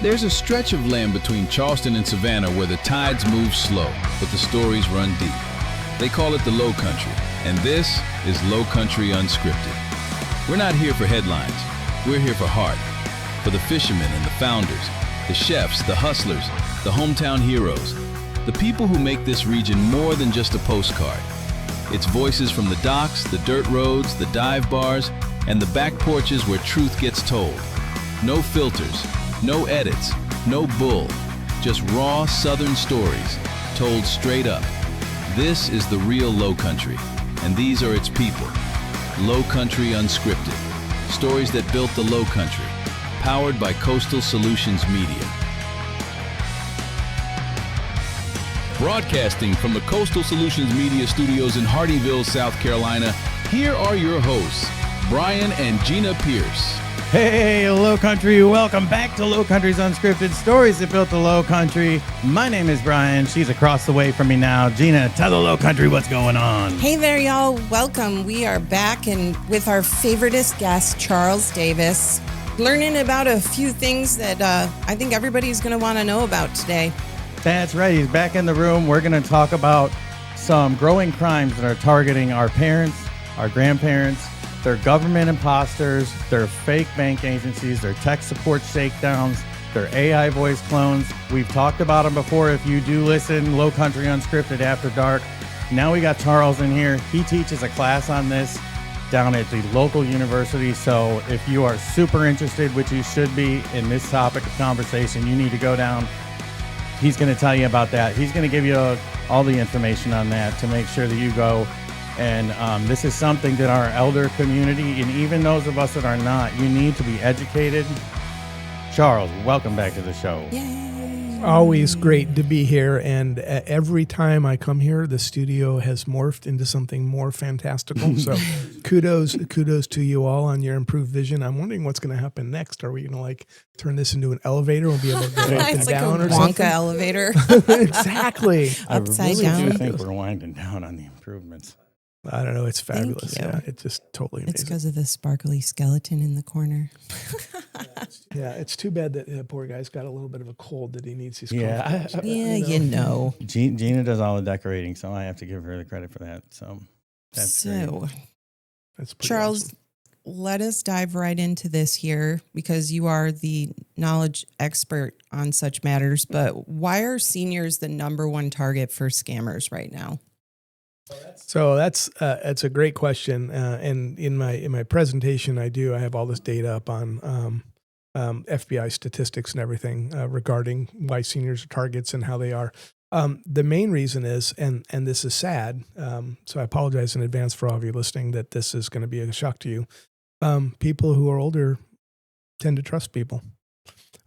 There's a stretch of land between Charleston and Savannah where the tides move slow, but the stories run deep. They call it the Lowcountry, and this is Lowcountry Unscripted. We're not here for headlines. We're here for heart, for the fishermen and the founders, the chefs, the hustlers, the hometown heroes, the people who make this region more than just a postcard. It's voices from the docks, the dirt roads, the dive bars, and the back porches where truth gets told. No filters, no edits, no bull, just raw Southern stories told straight up. This is the real Lowcountry, and these are its people. Lowcountry Unscripted, stories that built the Lowcountry, powered by Coastal Solutions Media. Broadcasting from the Coastal Solutions Media Studios in Hardyville, South Carolina, here are your hosts, Brian and Gina Pierce. Hey, Lowcountry, welcome back to Lowcountry's Unscripted, stories that built the Lowcountry. My name is Brian. She's across the way from me now. Gina, tell the Lowcountry what's going on. Hey there, y'all. Welcome. We are back and with our favoriteest guest, Charles Davis, learning about a few things that I think everybody's going to want to know about today. That's right. He's back in the room. We're going to talk about some growing crimes that are targeting our parents, our grandparents. They're government imposters, they're fake bank agencies, they're tech support shakedowns, they're AI voice clones. We've talked about them before. If you do listen, Lowcountry Unscripted After Dark. Now we got Charles in here. He teaches a class on this down at the local university. So if you are super interested, which you should be, in this topic of conversation, you need to go down. He's going to tell you about that. He's going to give you all the information on that to make sure that you go. And this is something that our elder community, and even those of us that are not, you need to be educated. Charles, welcome back to the show. Yay. Always great to be here. And every time I come here, the studio has morphed into something more fantastical. So kudos to you all on your improved vision. I'm wondering what's going to happen next. Are we going to turn this into an elevator and be able to go up and It's like down a or Wonka something? Elevator. Exactly. Upside I really down. do think we're winding down on the improvements. I don't know. It's fabulous. you. Yeah, it's just totally amazing. It's because of the sparkly skeleton in the corner. Yeah, it's too bad that poor guy's got a little bit of a cold that he needs his Yeah, coffee. Yeah, you know. Gina does all the decorating, so I have to give her the credit for that. So that's great. That's pretty Charles, awesome. let us dive right into this here because you are the knowledge expert on such matters. But why are seniors the number one target for scammers right now? So that's a great question, and in my presentation, I have all this data up on FBI statistics and everything regarding why seniors are targets and how they are. The main reason is, and this is sad, so I apologize in advance for all of you listening that this is going to be a shock to you. People who are older tend to trust people,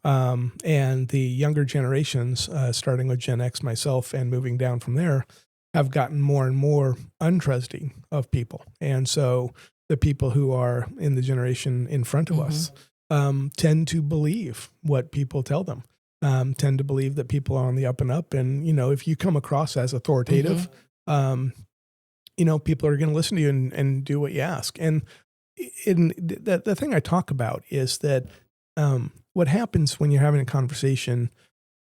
and the younger generations, starting with Gen X, myself, and moving down from there, have gotten more and more untrusting of people. And so the people who are in the generation in front of us tend to believe what people tell them, tend to believe that people are on the up and up. And, if you come across as authoritative, people are going to listen to you and do what you ask. And the thing I talk about is that what happens when you're having a conversation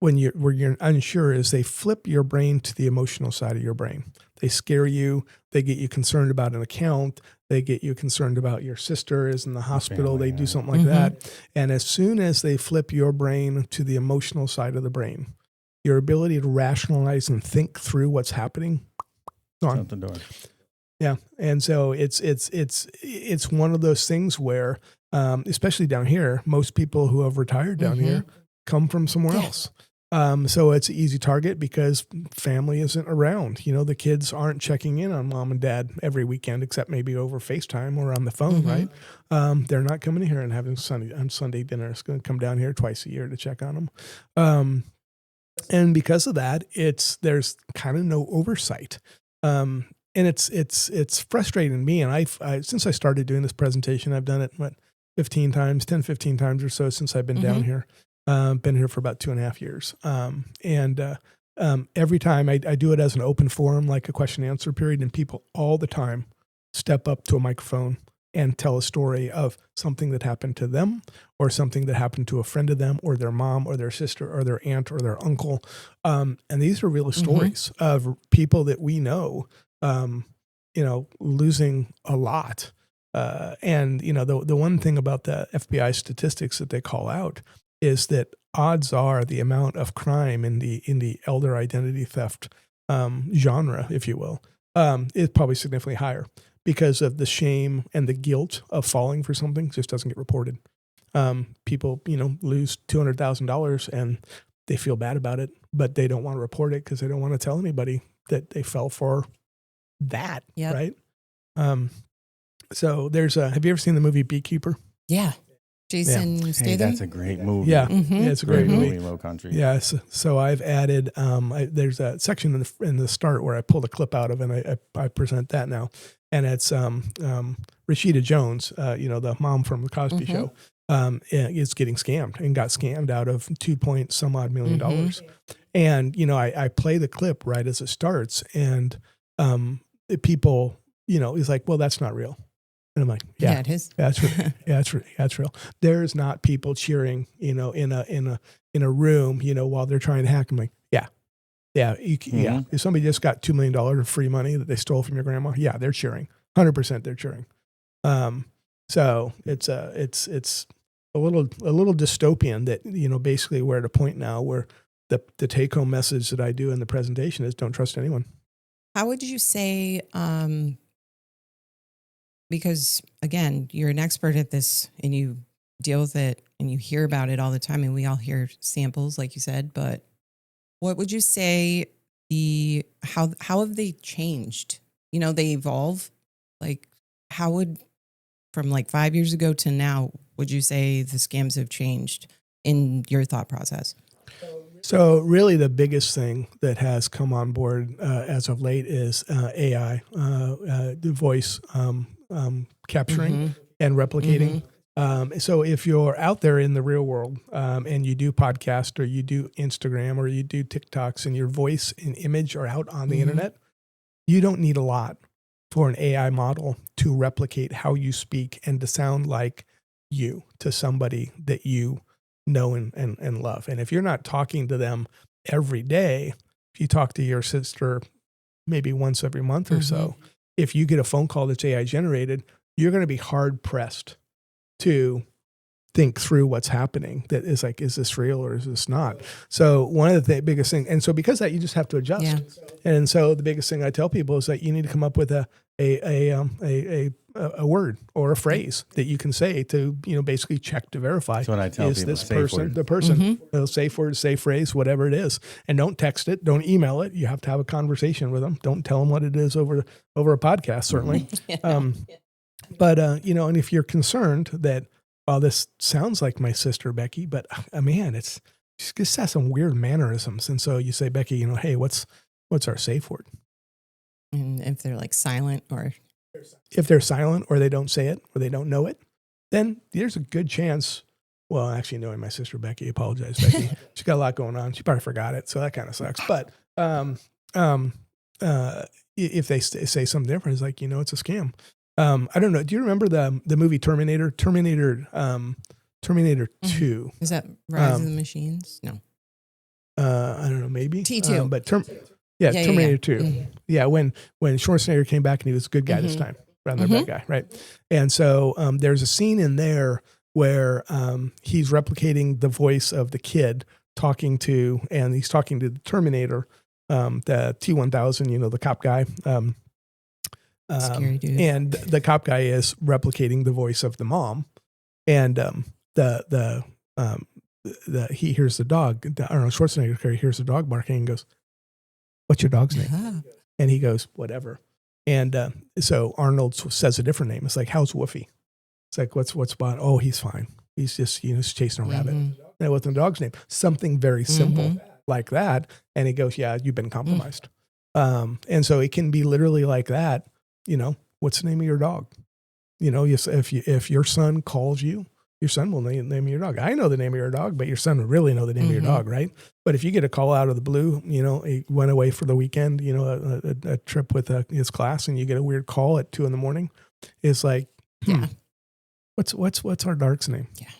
where you're unsure is they flip your brain to the emotional side of your brain. They scare you. They get you concerned about an account. They get you concerned about your sister is in the hospital. They do something like that. And as soon as they flip your brain to the emotional side of the brain, your ability to rationalize and think through what's happening, gone. Out the door. Yeah. And so it's one of those things where, especially down here, most people who have retired down here come from somewhere else. So it's an easy target because family isn't around. The kids aren't checking in on mom and dad every weekend, except maybe over FaceTime or on the phone, right? They're not coming here and having Sunday dinner. It's going to come down here twice a year to check on them. And because of that, there's kind of no oversight. And it's frustrating to me. And I since I started doing this presentation, I've done it, 15 times or so since I've been down here. Been here for about 2.5 years. Every time I do it as an open forum, like a question and answer period, and people all the time step up to a microphone and tell a story of something that happened to them or something that happened to a friend of them or their mom or their sister or their aunt or their uncle. And these are real stories of people that we know, losing a lot. And the one thing about the FBI statistics that they call out is that odds are the amount of crime in the elder identity theft genre, if you will, is probably significantly higher because of the shame and the guilt of falling for something just doesn't get reported. People, lose $200,000 and they feel bad about it, but they don't want to report it because they don't want to tell anybody that they fell for that, right? So there's have you ever seen the movie Beekeeper? Yeah. Jason Statham. Hey, that's a great movie. Yeah, it's a great movie. Lowcountry. Yeah, so I've added. There's a section in the start where I pulled a clip out of, and I present that now, and it's Rashida Jones, the mom from the Cosby Show, is getting scammed and got scammed out of $2 million. And I play the clip right as it starts, and people, is like, well, that's not real. And I'm like, yeah, it is. That's real. Yeah, that's real. There's not people cheering, in a room, while they're trying to hack. I'm like, yeah. If somebody just got $2 million of free money that they stole from your grandma, yeah, they're cheering. 100% they're cheering. So it's a little dystopian that, basically we're at a point now where the take home message that I do in the presentation is don't trust anyone. How would you say, because again, you're an expert at this and you deal with it and you hear about it all the time, and we all hear samples, like you said, but what would you say how have they changed? They evolve. Like from like 5 years ago to now, would you say the scams have changed in your thought process? So really the biggest thing that has come on board as of late is AI, the voice capturing and replicating. So if you're out there in the real world and you do podcast or you do Instagram or you do TikToks and your voice and image are out on the internet, you don't need a lot for an AI model to replicate how you speak and to sound like you to somebody that you know and love. And if you're not talking to them every day, if you talk to your sister maybe once every month or so, if you get a phone call that's AI generated, you're going to be hard pressed to think through what's happening. That is like, is this real or is this not? So one of the biggest things, and so because of that, you just have to adjust. Yeah. And so the biggest thing I tell people is that you need to come up with a word or a phrase that you can say to, basically check to verify. That's what I tell is people. This person the person? Safe word, safe phrase, whatever it is. And don't text it, don't email it. You have to have a conversation with them. Don't tell them what it is over a podcast, certainly. But and if you're concerned that, oh, this sounds like my sister Becky, but man, she just has some weird mannerisms. And so you say, Becky, hey, what's our safe word? And if they're like silent or if they're silent or they don't say it or they don't know it, then there's a good chance. Well, actually, knowing my sister Becky, apologize, Becky. She's got a lot going on. She probably forgot it, so that kind of sucks. But if they say something different, it's like, it's a scam. I don't know. Do you remember the movie Terminator? Terminator 2. Is that Rise of the Machines? No. I don't know. Maybe T2. But Terminator 2. Yeah, when Schwarzenegger came back and he was a good guy this time, rather than a bad guy, right? And so there's a scene in there where he's replicating the voice of the kid and he's talking to the Terminator, the T-1000, the cop guy. Scary dude. And the cop guy is replicating the voice of the mom, and he hears the dog. Schwarzenegger hears the dog barking and goes, "What's your dog's name?" And he goes, "Whatever." And so Arnold says a different name. It's like, "How's Woofy?" It's like, "What's Bond?" "Oh, he's fine. He's just he's chasing a rabbit." And what's the dog's name? Something very simple like that. And he goes, "Yeah, you've been compromised." And so it can be literally like that. What's the name of your dog? If your son calls you, your son will name your dog. I know the name of your dog, but your son would really know the name of your dog, right? But if you get a call out of the blue, he went away for the weekend, a trip with his class, and you get a weird call at 2 a.m, it's like, Yeah. What's our dark's name? Yeah.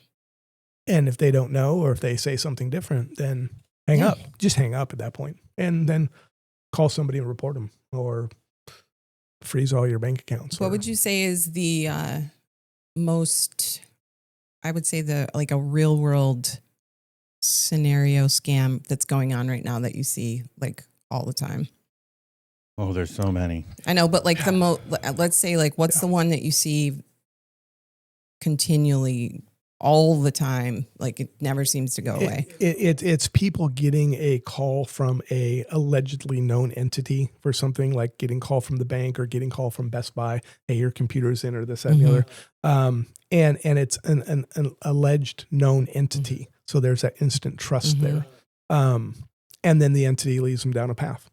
And if they don't know, or if they say something different, then hang Yeah. up. Just hang up at that point, and then call somebody and report them, or freeze all your bank accounts. What would you say is the most, I would say like a real world scenario scam that's going on right now that you see like all the time? Oh, there's so many. I know, but like let's say like, what's the one that you see continually all the time? Like it never seems to go away. It's people getting a call from a allegedly known entity for something, like getting call from the bank or getting call from Best Buy. Hey, your computer's in, or this, that, and the other. And it's an alleged known entity. So there's that instant trust there. And then the entity leads them down a path.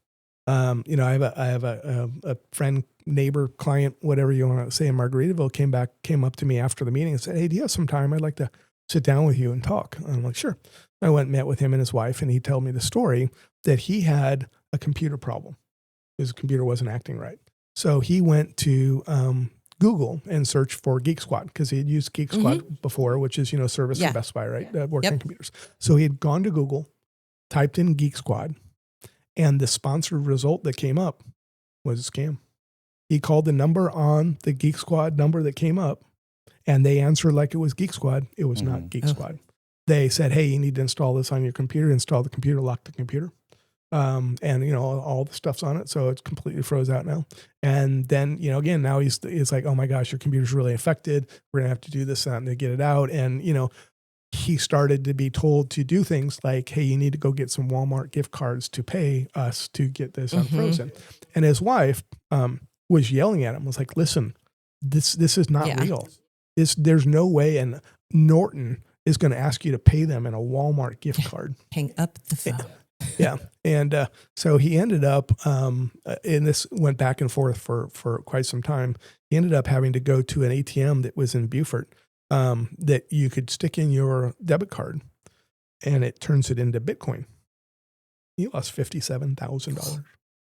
I have a friend, neighbor, client, whatever you want to say, in Margaritaville came up to me after the meeting and said, "Hey, do you have some time? I'd like to sit down with you and talk." And I'm like, "Sure." I went and met with him and his wife, and he told me the story that he had a computer problem. His computer wasn't acting right. So he went to Google and searched for Geek Squad, because he had used Geek Squad before, which is, service from Best Buy, right? Working on computers. So he had gone to Google, typed in Geek Squad, and the sponsored result that came up was a scam. He called the number on the Geek Squad number that came up, and they answered like it was Geek Squad. It was not Geek Squad. They said, "Hey, you need to install this on your computer." Install the computer, lock the computer. And all the stuff's on it. So it's completely froze out now. And then, again, now he's like, "Oh my gosh, your computer's really affected. We're gonna have to do this and to get it out." And, he started to be told to do things like, "Hey, you need to go get some Walmart gift cards to pay us to get this unfrozen." And his wife was yelling at him, was like, "Listen, this is not real. There's no way." And Norton is going to ask you to pay them in a Walmart gift card. Hang up the phone. Yeah. And so he ended up, and this went back and forth for quite some time. He ended up having to go to an ATM that was in Beaufort, that you could stick in your debit card, and it turns it into Bitcoin. He lost $57,000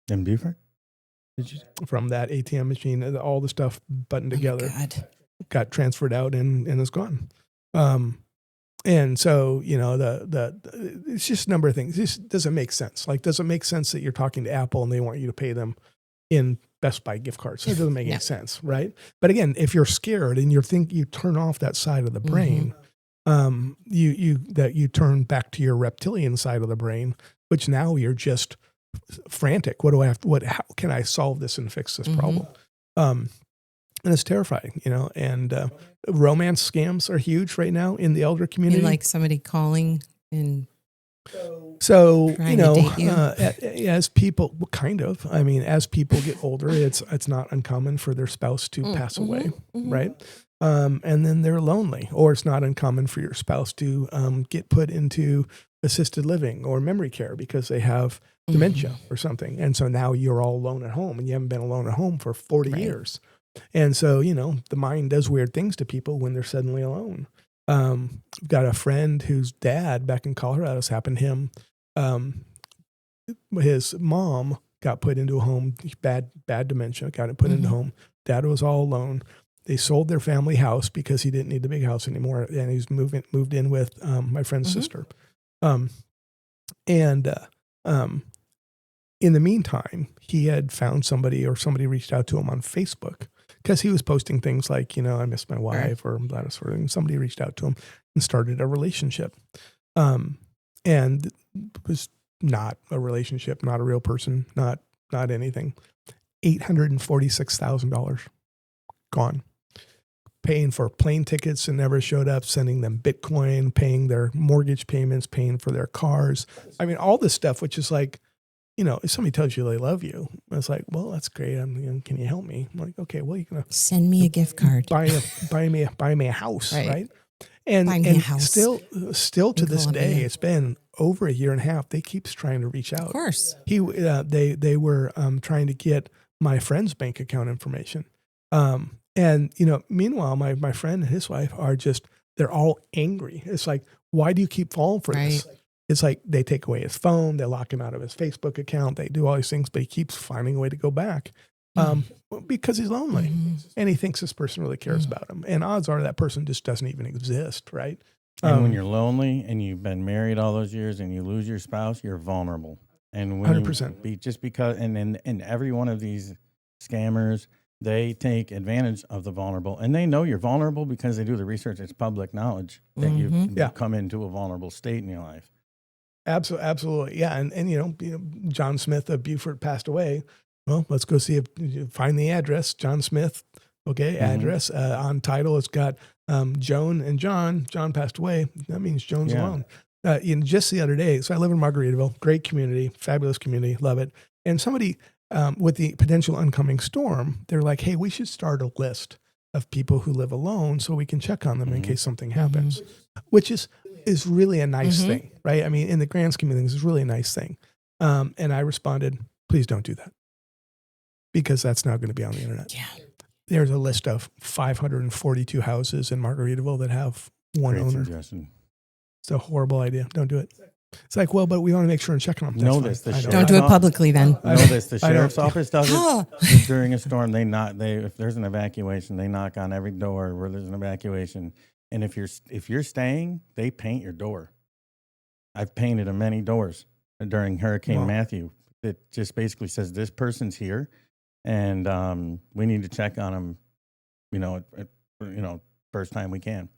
In Beaufort? Did you? From that ATM machine. All the stuff buttoned together, got transferred out and is gone. And so, it's just a number of things. This doesn't make sense. Like, does it make sense that you're talking to Apple and they want you to pay them in Best Buy gift cards? It doesn't make any sense, right? But again, if you're scared and you turn off that side of the brain, you turn back to your reptilian side of the brain, which now you're just frantic. How can I solve this and fix this problem? And it's terrifying, and romance scams are huge right now in the elder community. And like somebody calling and so, trying to date you. As people, as people get older, it's not uncommon for their spouse to pass away, right? And then they're lonely, or it's not uncommon for your spouse to get put into assisted living or memory care because they have dementia or something. And so now you're all alone at home, and you haven't been alone at home for 40 years. And so, the mind does weird things to people when they're suddenly alone. I've got a friend whose dad back in Colorado, this happened to him. His mom got put into a home, bad dementia, got put into a home. Dad was all alone. They sold their family house because he didn't need the big house anymore. And he's moved in with my friend's sister. In the meantime, he had found somebody reached out to him on Facebook, because he was posting things like, "I miss my wife," or that sort of thing. Somebody reached out to him and started a relationship. And it was not a relationship, not a real person, not anything. $846,000 gone. Paying for plane tickets and never showed up, sending them Bitcoin, paying their mortgage payments, paying for their cars. I mean, all this stuff, which is like, if somebody tells you they love you, it's like, well, that's great. Can you help me? I'm like, okay, well, you're gonna send me a gift card, buy me a house, right? And still to this day, it's been over a year and a half. They keep trying to reach out. Of course, they were trying to get my friend's bank account information. And meanwhile, my friend and his wife they're all angry. It's like, why do you keep falling for this? It's like they take away his phone, they lock him out of his Facebook account, they do all these things, but he keeps finding a way to go back. because he's lonely Mm-hmm. and he thinks this person really cares about him. And odds are that person just doesn't even exist, right? And when you're lonely and you've been married all those years and you lose your spouse, you're vulnerable. And when 100%. just because, and every one of these scammers, they take advantage of the vulnerable, and they know you're vulnerable because they do the research. It's public knowledge that you've come into a vulnerable state in your life. Absolutely. Yeah. And you know, John Smith of Beaufort passed away. Well, let's go see if you find the address. John Smith. Okay. Address on title. It's got Joan and John. John passed away. That means Joan's alone. Just the other day. So I live in Margaritaville, great community, fabulous community. Love it. And somebody, with the potential oncoming storm, they're like, hey, we should start a list of people who live alone so we can check on them in case something happens, which is really a nice thing, right? I mean, in the grand scheme of things, it's really a nice thing. And I responded, please don't do that, because that's not going to be on the internet. Yeah. There's a list of 542 houses in Margaritaville that have one Great owner. suggestion. It's a horrible idea. Don't do it. It's like, well, but we want to make sure and check on them. Don't do it publicly then. I know this. The sheriff's office does Oh. it during a storm. If there's an evacuation, they knock on every door where there's an evacuation. And if you're staying, they paint your door. I've painted many doors during Hurricane Matthew. It just basically says this person's here, and we need to check on them. First time we can.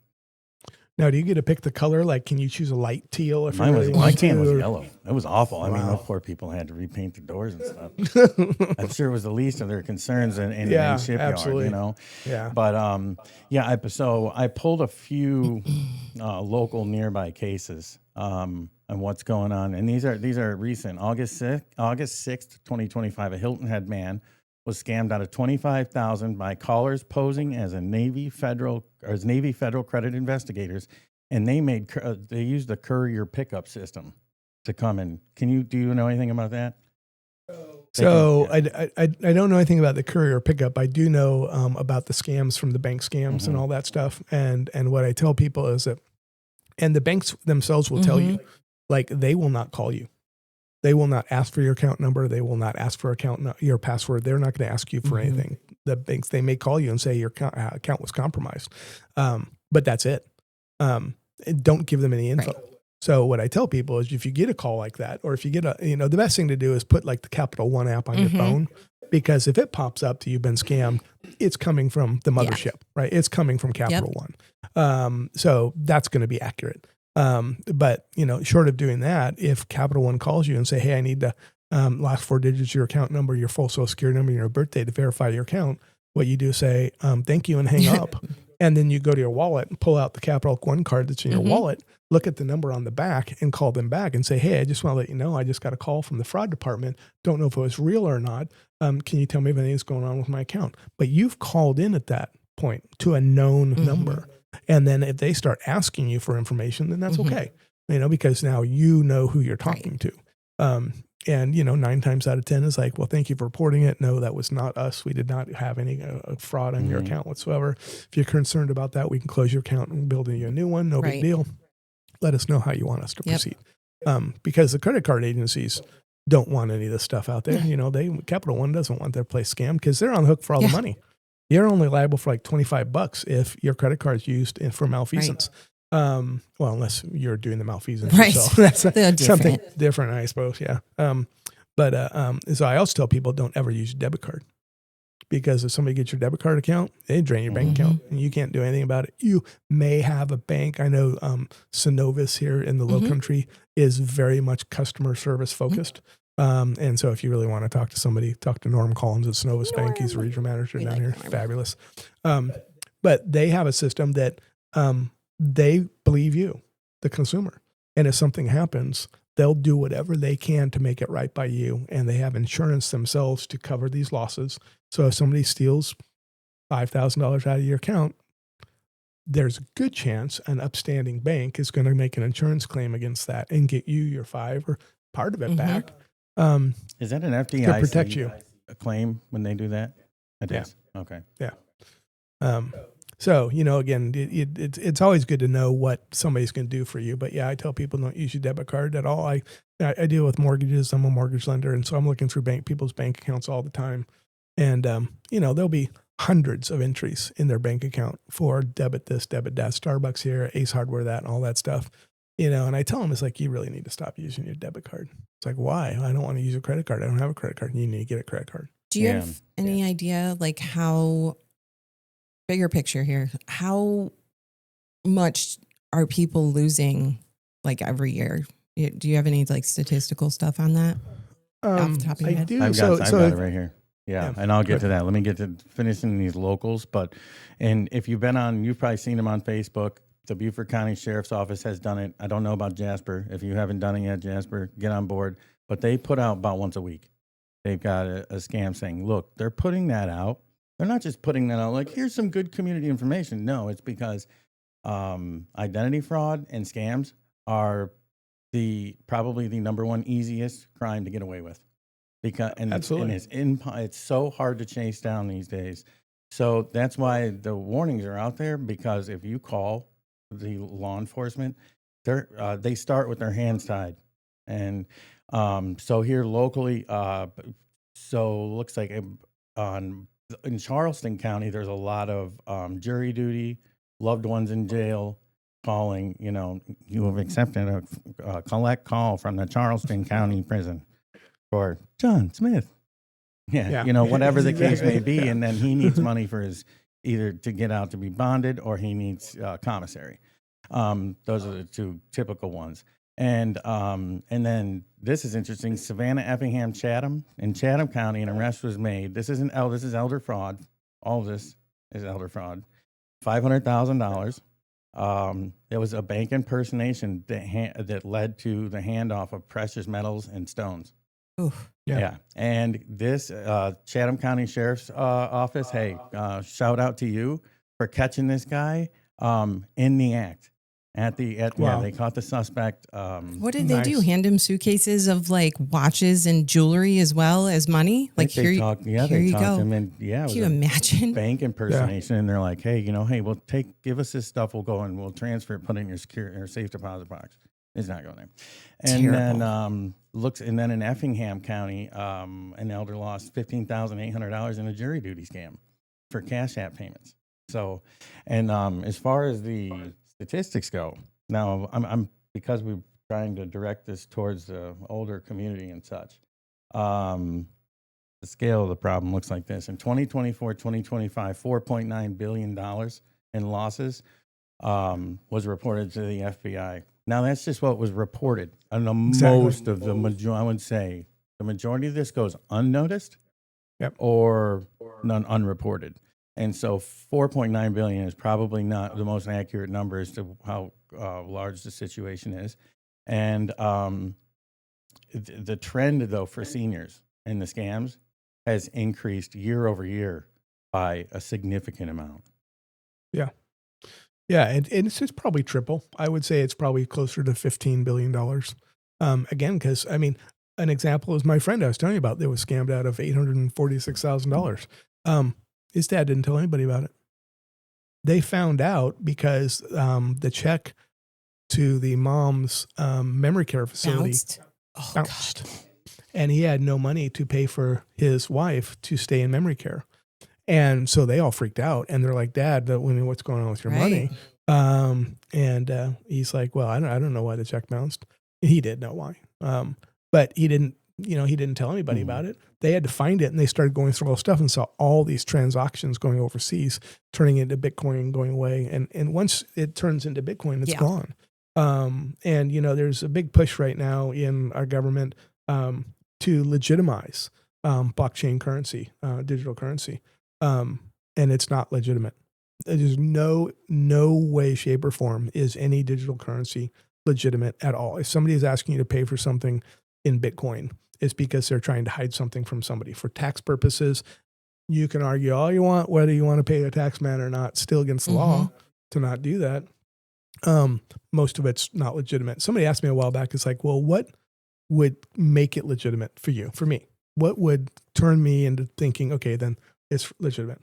Now, do you get to pick the color? Like, can you choose a light teal if you really want to? My can was yellow. It was awful. I mean, those poor people had to repaint the doors and stuff. I'm sure it was the least of their concerns in shipyard, absolutely. you know? Yeah. But, so I pulled a few local nearby cases on what's going on. And these are recent. August 6th, 2025, a Hilton Head man was scammed out of $25,000 by callers posing as Navy Federal credit investigators, and they used the courier pickup system to come in. Do you know anything about that? So I don't know anything about the courier pickup. I do know about the scams from the bank scams and all that stuff. And what I tell people is that, and the banks themselves will tell you, like, they will not call you. They will not ask for your account number. They will not ask for your password. They're not going to ask you for anything. The banks, they may call you and say your account was compromised. But that's it. Don't give them any info. Right. So what I tell people is, if you get a call like that, or if you get the best thing to do is put like the Capital One app on your phone, because if it pops up that you've been scammed, it's coming from the mothership, right? It's coming from Capital One. So that's going to be accurate. But short of doing that, if Capital One calls you and say, hey, I need the last 4 digits of your account number, your full social security number, your birthday to verify your account, what you do is say, thank you, and hang up. And then you go to your wallet and pull out the Capital One card that's in your wallet, look at the number on the back and call them back and say, hey, I just want to let you know, I just got a call from the fraud department. Don't know if it was real or not. Can you tell me if anything's going on with my account? But you've called in at that point to a known number. And then if they start asking you for information, then that's okay, because now you know who you're talking to. And 9 times out of 10 is like, well, thank you for reporting it. No, that was not us. We did not have any fraud on your account whatsoever. If you're concerned about that, we can close your account and build you a new one. No big deal. Let us know how you want us to proceed. Because the credit card agencies don't want any of this stuff out there. Capital One doesn't want their place scammed because they're on the hook for all the money. You're only liable for like $25 if your credit card is used for malfeasance. Well, unless you're doing the malfeasance yourself. That's something different, I suppose. Yeah. So I also tell people, don't ever use your debit card, because if somebody gets your debit card account, they drain your bank account and you can't do anything about it. You may have a bank. I know Synovus here in the Lowcountry is very much customer service focused. And so if you really want to talk to somebody, talk to Norm Collins at Synovus Bank. He's a regional manager down here. Fabulous. But they have a system that they believe you, the consumer. And if something happens, they'll do whatever they can to make it right by you. And they have insurance themselves to cover these losses. So if somebody steals $5,000 out of your account, there's a good chance an upstanding bank is going to make an insurance claim against that and get you your $5,000 or part of it back. Is that an FDIC to protect you claim when they do that? It is. Okay. Yeah. So, again, it's always good to know what somebody's going to do for you. But yeah, I tell people, don't use your debit card at all. I deal with mortgages. I'm a mortgage lender. And so I'm looking through people's bank accounts all the time. And, there'll be hundreds of entries in their bank account for debit this, debit that, Starbucks here, Ace Hardware that, and all that stuff. And I tell them, it's like, you really need to stop using your debit card. It's like, why? I don't want to use a credit card. I don't have a credit card. You need to get a credit card. Do you have any idea, like, how, bigger picture here, how much are people losing, like, every year? Do you have any, like, statistical stuff on that? Off the top of your I head? do. I've got it right here. Yeah, and I'll get to that. Let me get to finishing these locals. And if you've probably seen them on Facebook. The Beaufort County Sheriff's Office has done it. I don't know about Jasper. If you haven't done it yet, Jasper, get on board. But they put out about once a week. They've got a scam saying, look, they're putting that out. They're not just putting that out like, here's some good community information. No, it's because identity fraud and scams are probably the number one easiest crime to get away with. Absolutely. It's so hard to chase down these days. So that's why the warnings are out there, because if you call the law enforcement, they start with their hands tied. And so here locally, looks like in Charleston County, there's a lot of jury duty, loved ones in jail, calling, you have accepted a collect call from the Charleston County Prison for John Smith. Yeah. Whatever the case may be. Yeah. And then he needs money for either to get out to be bonded, or he needs commissary. Those are the two typical ones. And then this is interesting. Savannah, Effingham, Chatham. In Chatham County, an arrest was made. This is elder fraud. All of this is elder fraud. $500,000. There was a bank impersonation that led to the handoff of precious metals and stones. Oof. Yeah. And this Chatham County Sheriff's Office, hey, shout out to you for catching this guy in the act. Wow. They caught the suspect. What did they do? Hand him suitcases of, like, watches and jewelry as well as money? Like, here you go. Him in, Can you imagine? Bank impersonation. And they're like, hey, we'll give us this stuff. We'll go and we'll transfer it, put it in your safe deposit box. It's not going there. And Terrible. then in Effingham County, an elder lost $15,800 in a jury duty scam for Cash App payments. So, and as far as the statistics go, now I'm because we're trying to direct this towards the older community and such. The scale of the problem looks like this: in 2024, 2025, $4.9 billion in losses was reported to the FBI. Now, that's just what was reported. And most of the majority, I would say, the majority of this goes unnoticed, or unreported. And so 4.9 billion is probably not the most accurate number as to how large the situation is. And the trend, though, for seniors and the scams has increased year over year by a significant amount. Yeah. Yeah, and it's probably triple. I would say it's probably closer to $15 billion. Again, because, an example is my friend I was telling you about that was scammed out of $846,000. His dad didn't tell anybody about it. They found out because the check to the mom's memory care facility bounced. And he had no money to pay for his wife to stay in memory care. And so they all freaked out, and they're like, Dad, what's going on with your money? And he's like, well, I don't know why the check bounced. He did know why. But he didn't tell anybody about it. They had to find it, and they started going through all stuff and saw all these transactions going overseas, turning into Bitcoin, going away. And once it turns into Bitcoin, it's gone. And there's a big push right now in our government to legitimize blockchain currency, digital currency. And it's not legitimate. There's no way, shape, or form is any digital currency legitimate at all. If somebody is asking you to pay for something in Bitcoin, it's because they're trying to hide something from somebody. For tax purposes, you can argue all you want, whether you want to pay a tax man or not, still against the law to not do that. Most of it's not legitimate. Somebody asked me a while back, it's like, well, what would make it legitimate for you, for me? What would turn me into thinking, okay, then it's legitimate?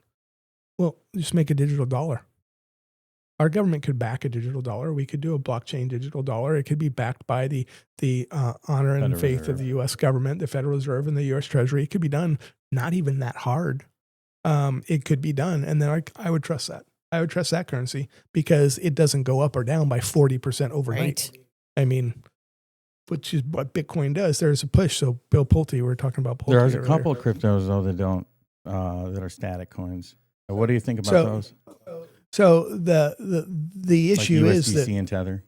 Well, just make a digital dollar. our government could back a digital dollar. We could do a blockchain digital dollar. It could be backed by the honor and Federal faith Reserve. of the U.S. government, the Federal Reserve, and the U.S. Treasury. It could be done not even that hard. It could be done, and then I would trust that. I would trust that currency because it doesn't go up or down by 40% overnight. Right. I mean, which is what Bitcoin does. There's a push. So Bill Pulte, we were talking about Pulte. There's a earlier. couple of cryptos though that don't that are static coins. What do you think about those? So the issue like is that USDC and Tether.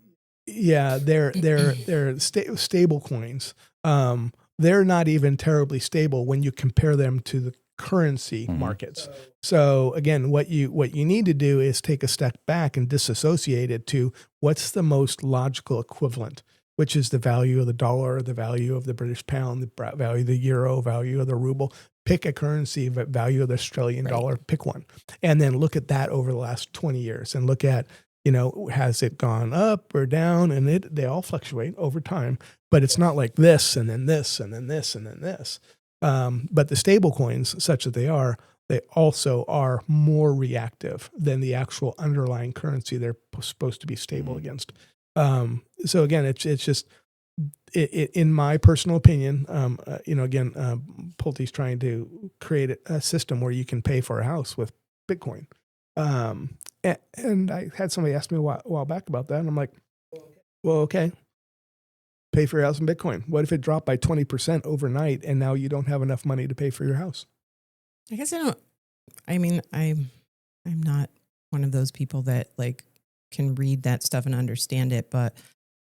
yeah, they're stable coins. They're not even terribly stable when you compare them to the currency markets. So again, what you need to do is take a step back and disassociate it to what's the most logical equivalent, which is the value of the dollar, the value of the British pound, the value of the euro, value of the ruble. Pick a currency, value of the Australian dollar, pick one. And then look at that over the last 20 years and look at, has it gone up or down? And they all fluctuate over time, but it's not like this and then this and then this and then this. But the stable coins, such that they also are more reactive than the actual underlying currency they're supposed to be stable against. So again, it's just, in my personal opinion, Pulte's trying to create a system where you can pay for a house with Bitcoin. And I had somebody ask me a while back about that, and I'm like, well, okay, pay for your house in Bitcoin. What if it dropped by 20% overnight, and now you don't have enough money to pay for your house? I guess I'm not one of those people that like can read that stuff and understand it, but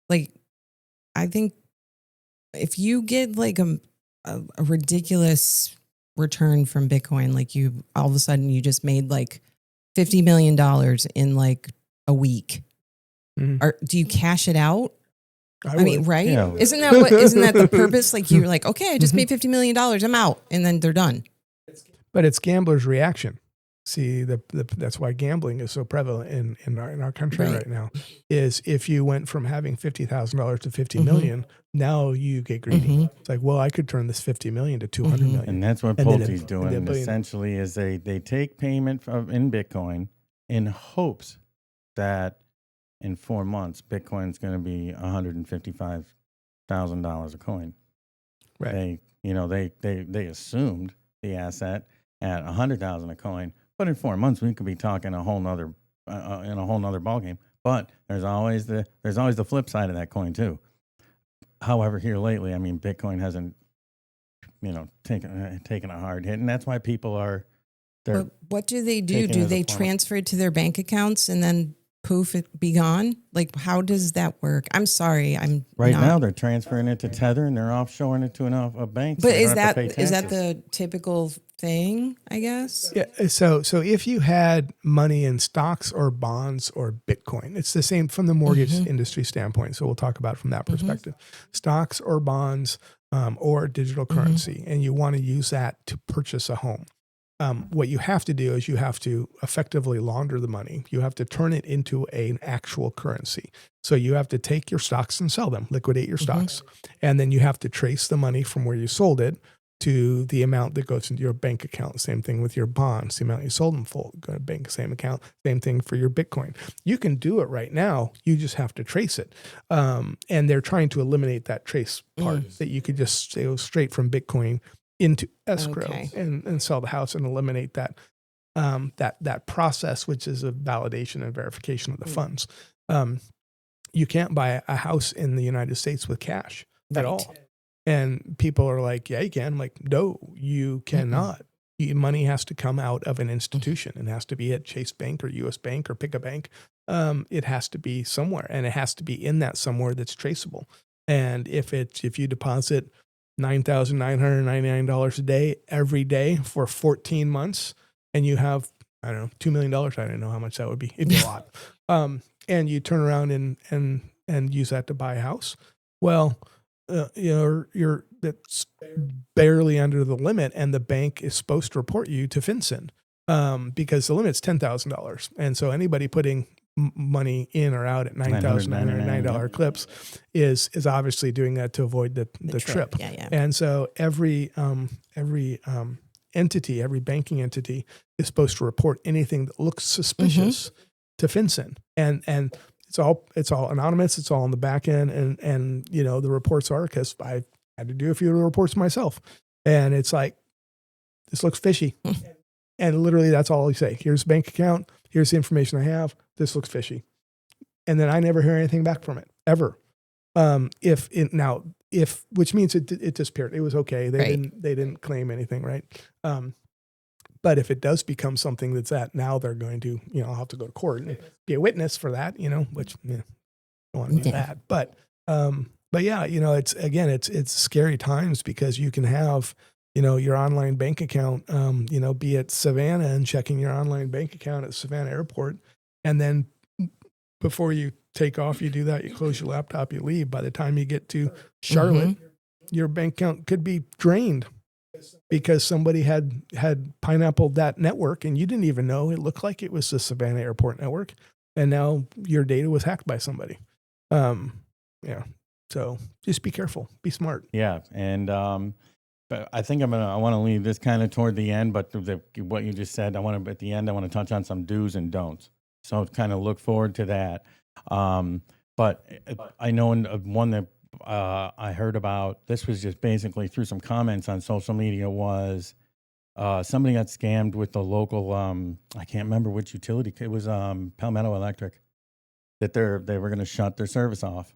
like, I think if you get like a ridiculous return from Bitcoin, like you all of a sudden you just made like $50 million in like a week, do you cash it out? I mean, right? Yeah. Isn't that the purpose? Like you're like, okay, I just made $50 million. I'm out. And then they're done. But it's gamblers' reaction. See, that's why gambling is so prevalent in our country right now. Is if you went from having $50,000 to $50 million, now you get greedy. It's like, well, I could turn this $50 million to $200 million. And that's what Pulte's doing. Essentially, is they take payment in Bitcoin in hopes that in 4 months Bitcoin's going to be $155,000 a coin. Right. They assumed the asset at $100,000 a coin. But in 4 months, we could be talking a whole nother ballgame. But there's always the flip side of that coin too. However, here lately, I mean, Bitcoin hasn't, taken a hard hit, and that's why people are. But what do they do? Do they transfer it to their bank accounts and then poof, it be gone? Like, how does that work? I'm sorry, now they're transferring it to Tether and they're offshoring it to a bank. But is that the typical thing, I guess? Yeah. So if you had money in stocks or bonds or Bitcoin, it's the same from the mortgage industry standpoint. So we'll talk about it from that perspective. Stocks or bonds or digital currency, and you want to use that to purchase a home. What you have to do is you have to effectively launder the money. You have to turn it into an actual currency. So you have to take your stocks and sell them, liquidate your stocks. And then you have to trace the money from where you sold it to the amount that goes into your bank account. Same thing with your bonds, the amount you sold them for, go to bank, same account, same thing for your Bitcoin. You can do it right now. You just have to trace it. And they're trying to eliminate that trace part that you could just go straight from Bitcoin into escrow and sell the house and eliminate that that process, which is a validation and verification of the funds. You can't buy a house in the United States with cash at all. And people are like, yeah, you can. I'm like, no, you cannot. Money has to come out of an institution. It has to be at Chase Bank or US Bank or pick a bank. It has to be somewhere, and it has to be in that somewhere that's traceable. And if you deposit $9,999 a day every day for 14 months, and you have, I don't know, $2 million. I don't know how much that would be. It'd be a lot. And you turn around and use that to buy a house. Well, that's barely under the limit, and the bank is supposed to report you to FinCEN because the limit's $10,000. And so anybody putting money in or out at $9,999 clips is obviously doing that to avoid the trip. Yeah. And so every banking entity is supposed to report anything that looks suspicious to FinCEN, and it's all anonymous. It's all on the back end, and the reports are, because I had to do a few reports myself, and it's like, this looks fishy, and literally that's all I say. Here's the bank account. Here's the information I have. This looks fishy, and then I never hear anything back from it ever. Which means it disappeared. It was okay. They didn't claim anything, right? But if it does become something that's now they're going to, I'll have to go to court and be a witness for that, which I don't want to do that. But yeah, it's scary times, because you can have, your online bank account, be at Savannah and checking your online bank account at Savannah Airport. And then before you take off, you do that, you close your laptop, you leave. By the time you get to Charlotte, your bank account could be drained, because somebody had pineappled that network and you didn't even know. It looked like it was the Savannah Airport network, and now your data was hacked by somebody. Yeah. So just be careful, be smart. Yeah. And but I think I want to leave this kind of toward the end, but what you just said, at the end, I want to touch on some do's and don'ts. So kind of look forward to that. But I know one that I heard about, this was just basically through some comments on social media, was somebody got scammed with the local, I can't remember which utility, it was Palmetto Electric, that they were going to shut their service off.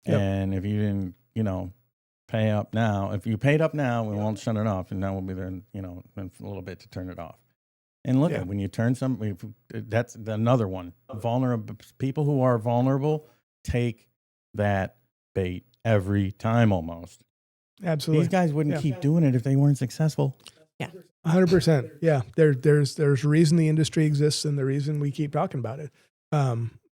Yep. And if you didn't, pay up now, if you paid up now, we won't shut it off, and now we'll be there, in a little bit to turn it off. And look at when you turn that's another one. Vulnerable people who are vulnerable take that bait every time almost. Absolutely. These guys wouldn't keep doing it if they weren't successable. Yeah. 100%. Yeah. There's a reason the industry exists, and the reason we keep talking about it.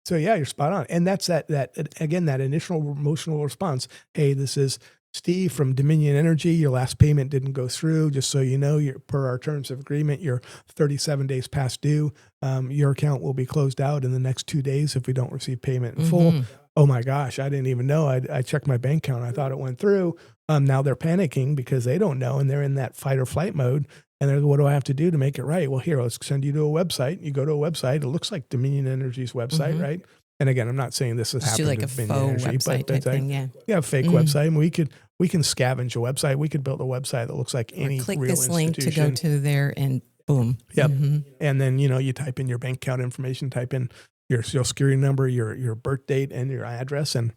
So yeah, you're spot on. And that's that again, that initial emotional response. Hey, this is Steve from Dominion Energy. Your last payment didn't go through. Just so you know, per our terms of agreement, you're 37 days past due. Your account will be closed out in the next 2 days if we don't receive payment in full. Oh my gosh, I didn't even know. I checked my bank account. I thought it went through. Now they're panicking because they don't know, and they're in that fight or flight mode. And they're, what do I have to do to make it right? Well, here, let's send you to a website. You go to a website. It looks like Dominion Energy's website, right? And again, I'm not saying this has happened like to a Dominion faux Energy, website but type thing, yeah, fake website. And we can scavenge a website. We could build a website that looks like any click real this link to go to there, and boom. Yep. And then, you type in your bank account information, type in your social security number, your birth date, and your address. And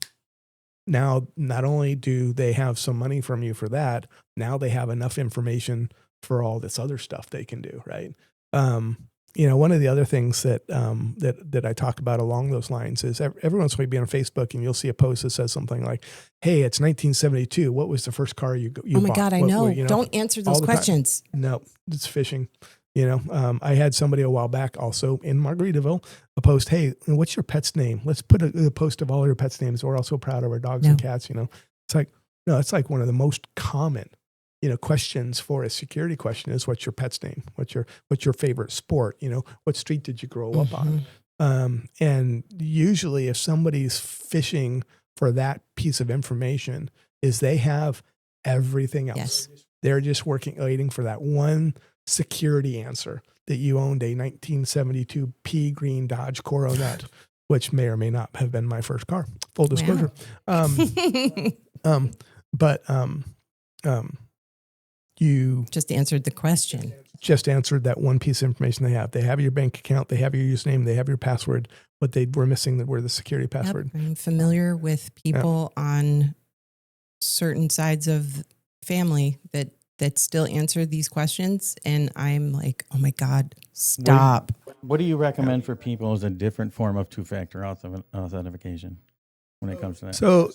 now not only do they have some money from you for that, now they have enough information for all this other stuff they can do, right? One of the other things that I talk about along those lines is every once in a while you'll be on Facebook and you'll see a post that says something like, "Hey, it's 1972. What was the first car you bought?" Oh my God, I know. Don't answer those questions. No, it's phishing. I had somebody a while back also in Margaritaville post, "Hey, what's your pet's name? Let's put a post of all your pets' names. We're also proud of our dogs and cats." It's like, no, it's like one of the most common questions for a security question is, what's your pet's name? What's your favorite sport? What street did you grow up on? And usually if somebody's fishing for that piece of information, is they have everything else. Yes. They're just waiting for that one security answer that you owned a 1972 pea green Dodge Coronet, which may or may not have been my first car. Full disclosure. You just answered the question. Just answered that one piece of information they have. They have your bank account. They have your username. They have your password. What they were missing that were the security password. Yep. I'm familiar with people on certain sides of family that still answer these questions. And I'm like, oh my God, stop. What do you recommend for people as a different form of two-factor authentication when it comes to that? So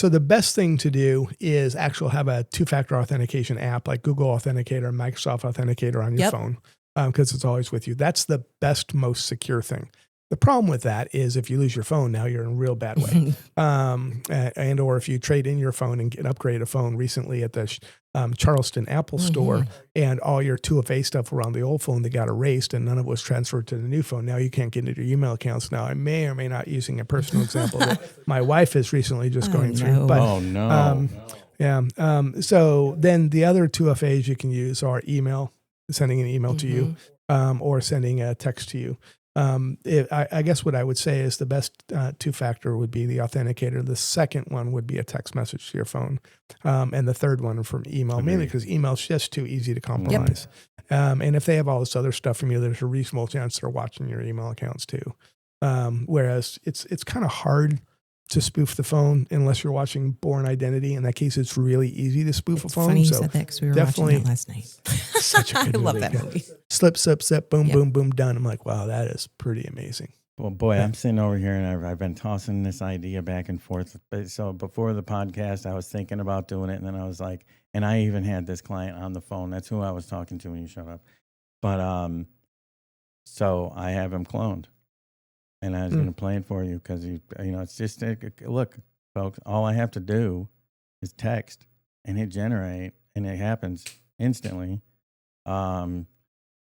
the best thing to do is actually have a two-factor authentication app like Google Authenticator, Microsoft Authenticator on your phone, because it's always with you. That's the best, most secure thing. The problem with that is if you lose your phone, now you're in a real bad way. And or if you trade in your phone and upgrade a phone recently at the Charleston Apple store, and all your 2FA stuff were on the old phone that got erased and none of it was transferred to the new phone. Now you can't get into your email accounts. Now I may or may not using a personal example that my wife is recently just going through. But, so then the other 2FAs you can use are email, sending an email to you, or sending a text to you. I guess what I would say is the best two-factor would be the authenticator. The second one would be a text message to your phone. And the third one from email, mainly because email is just too easy to compromise. And if they have all this other stuff from you, there's a reasonable chance they're watching your email accounts too. Whereas it's kind of hard to spoof the phone unless you're watching Born Identity. In that case, it's really easy to spoof a phone. Funny you so said that because we were watching that last night. Such a good I love movie. that movie. Slip, boom, boom, boom, done. I'm like, wow, that is pretty amazing. Well, boy, I'm sitting over here and I've been tossing this idea back and forth. So before the podcast, I was thinking about doing it, and then I was like, and I even had this client on the phone. That's who I was talking to when you showed up. But so I have him cloned, and I was going to play it for you because it's just look, folks. All I have to do is text and hit generate, and it happens instantly. I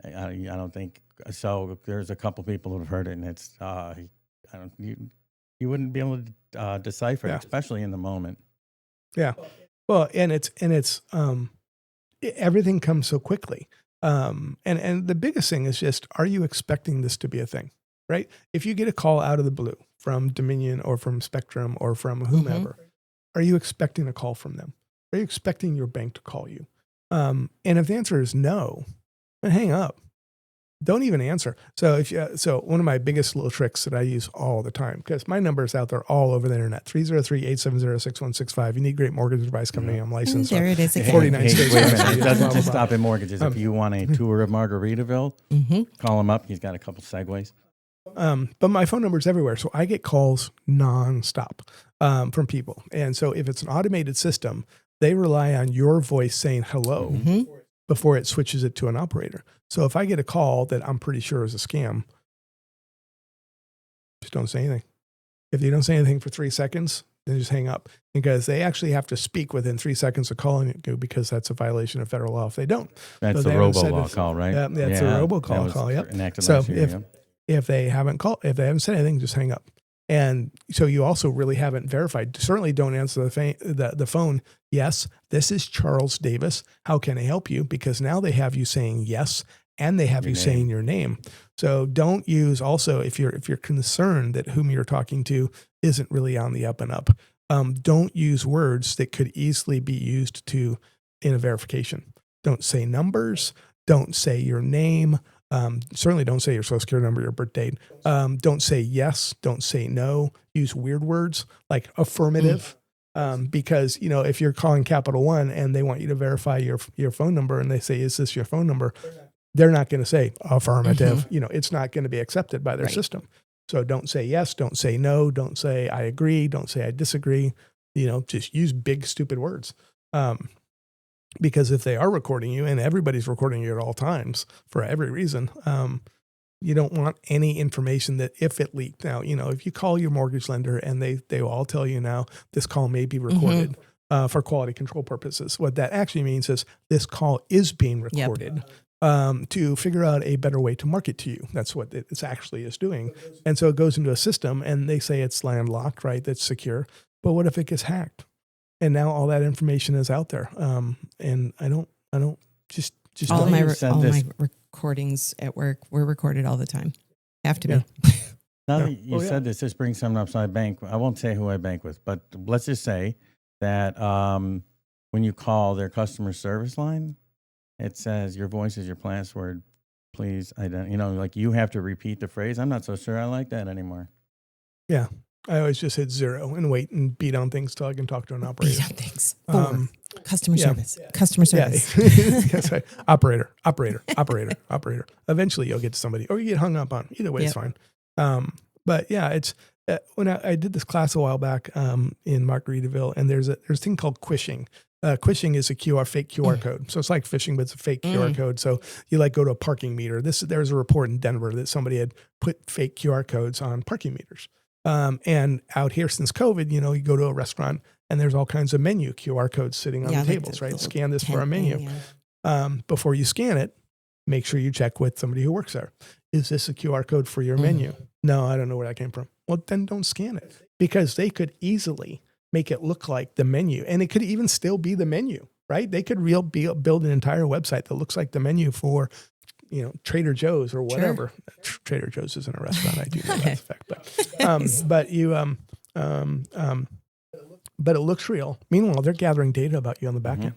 don't think so. There's a couple people who've heard it, and it's you wouldn't be able to decipher, especially in the moment. Yeah, well, and it's everything comes so quickly. And the biggest thing is just, are you expecting this to be a thing, right? If you get a call out of the blue from Dominion or from Spectrum or from whomever, are you expecting a call from them? Are you expecting your bank to call you? And if the answer is no, then hang up. Don't even answer. So so one of my biggest little tricks that I use all the time, because my number is out there all over the internet, 303-870-6165. You need great mortgage advice company. I'm licensed. There it is again. 49 states. Wait a minute. It doesn't just stop at mortgages. If you want a tour of Margaritaville, call him up. He's got a couple segues. But my phone number is everywhere. So I get calls nonstop from people. And so if it's an automated system, they rely on your voice saying hello before it switches it to an operator. So if I get a call that I'm pretty sure is a scam, just don't say anything. If you don't say anything for 3 seconds, then just hang up, because they actually have to speak within 3 seconds of calling you, because that's a violation of federal law if they don't. That's the robocall call, right? That's a robocall call. Yep. So if they haven't said anything, just hang up. And so you also really haven't verified. Certainly don't answer the phone. Yes, this is Charles Davis. How can I help you? Because now they have you saying yes, and they have you saying your name. So don't use, also, if you're concerned that whom you're talking to isn't really on the up and up, don't use words that could easily be used in a verification. Don't say numbers. Don't say your name. Certainly don't say your social security number, your birth date. Don't say yes. Don't say no. Use weird words like affirmative. Because, if you're calling Capital One and they want you to verify your phone number and they say, is this your phone number? They're not going to say affirmative. It's not going to be accepted by their system. So don't say yes. Don't say no. Don't say I agree. Don't say I disagree. Just use big, stupid words. Because if they are recording you, and everybody's recording you at all times for every reason, you don't want any information that, if it leaked. Now, if you call your mortgage lender and they will all tell you now, this call may be recorded for quality control purposes. What that actually means is this call is being recorded to figure out a better way to market to you. That's what it actually is doing. And so it goes into a system, and they say it's landlocked, right? That's secure. But what if it gets hacked? And now all that information is out there. And I don't just all my recordings at work were recorded all the time. Have to be. Now that you said this brings something up. So I bank. I won't say who I bank with, but let's just say that when you call their customer service line, it says your voice is your password. Please, like you have to repeat the phrase. I'm not so sure I like that anymore. Yeah. I always just hit 0 and wait and beat on things till I can talk to an operator. Beat on things. Customer service. Customer service. That's right. Operator. Eventually you'll get to somebody, or you get hung up on. Either way, it's fine. But yeah, it's when I did this class a while back in Margaritaville, and there's a thing called quishing. Quishing is a fake QR code. So it's like phishing, but it's a fake QR code. So you go to a parking meter. There's a report in Denver that somebody had put fake QR codes on parking meters. And out here since COVID, you go to a restaurant and there's all kinds of menu QR codes sitting on the tables, right? Scan this for a menu. Before you scan it, make sure you check with somebody who works there. Is this a QR code for your menu? No, I don't know where that came from. Well, then don't scan it, because they could easily make it look like the menu, and it could even still be the menu, right? They could build an entire website that looks like the menu for Trader Joe's or whatever. Sure. Trader Joe's isn't a restaurant. I do know that's a fact, but it looks real. Meanwhile, they're gathering data about you on the back end.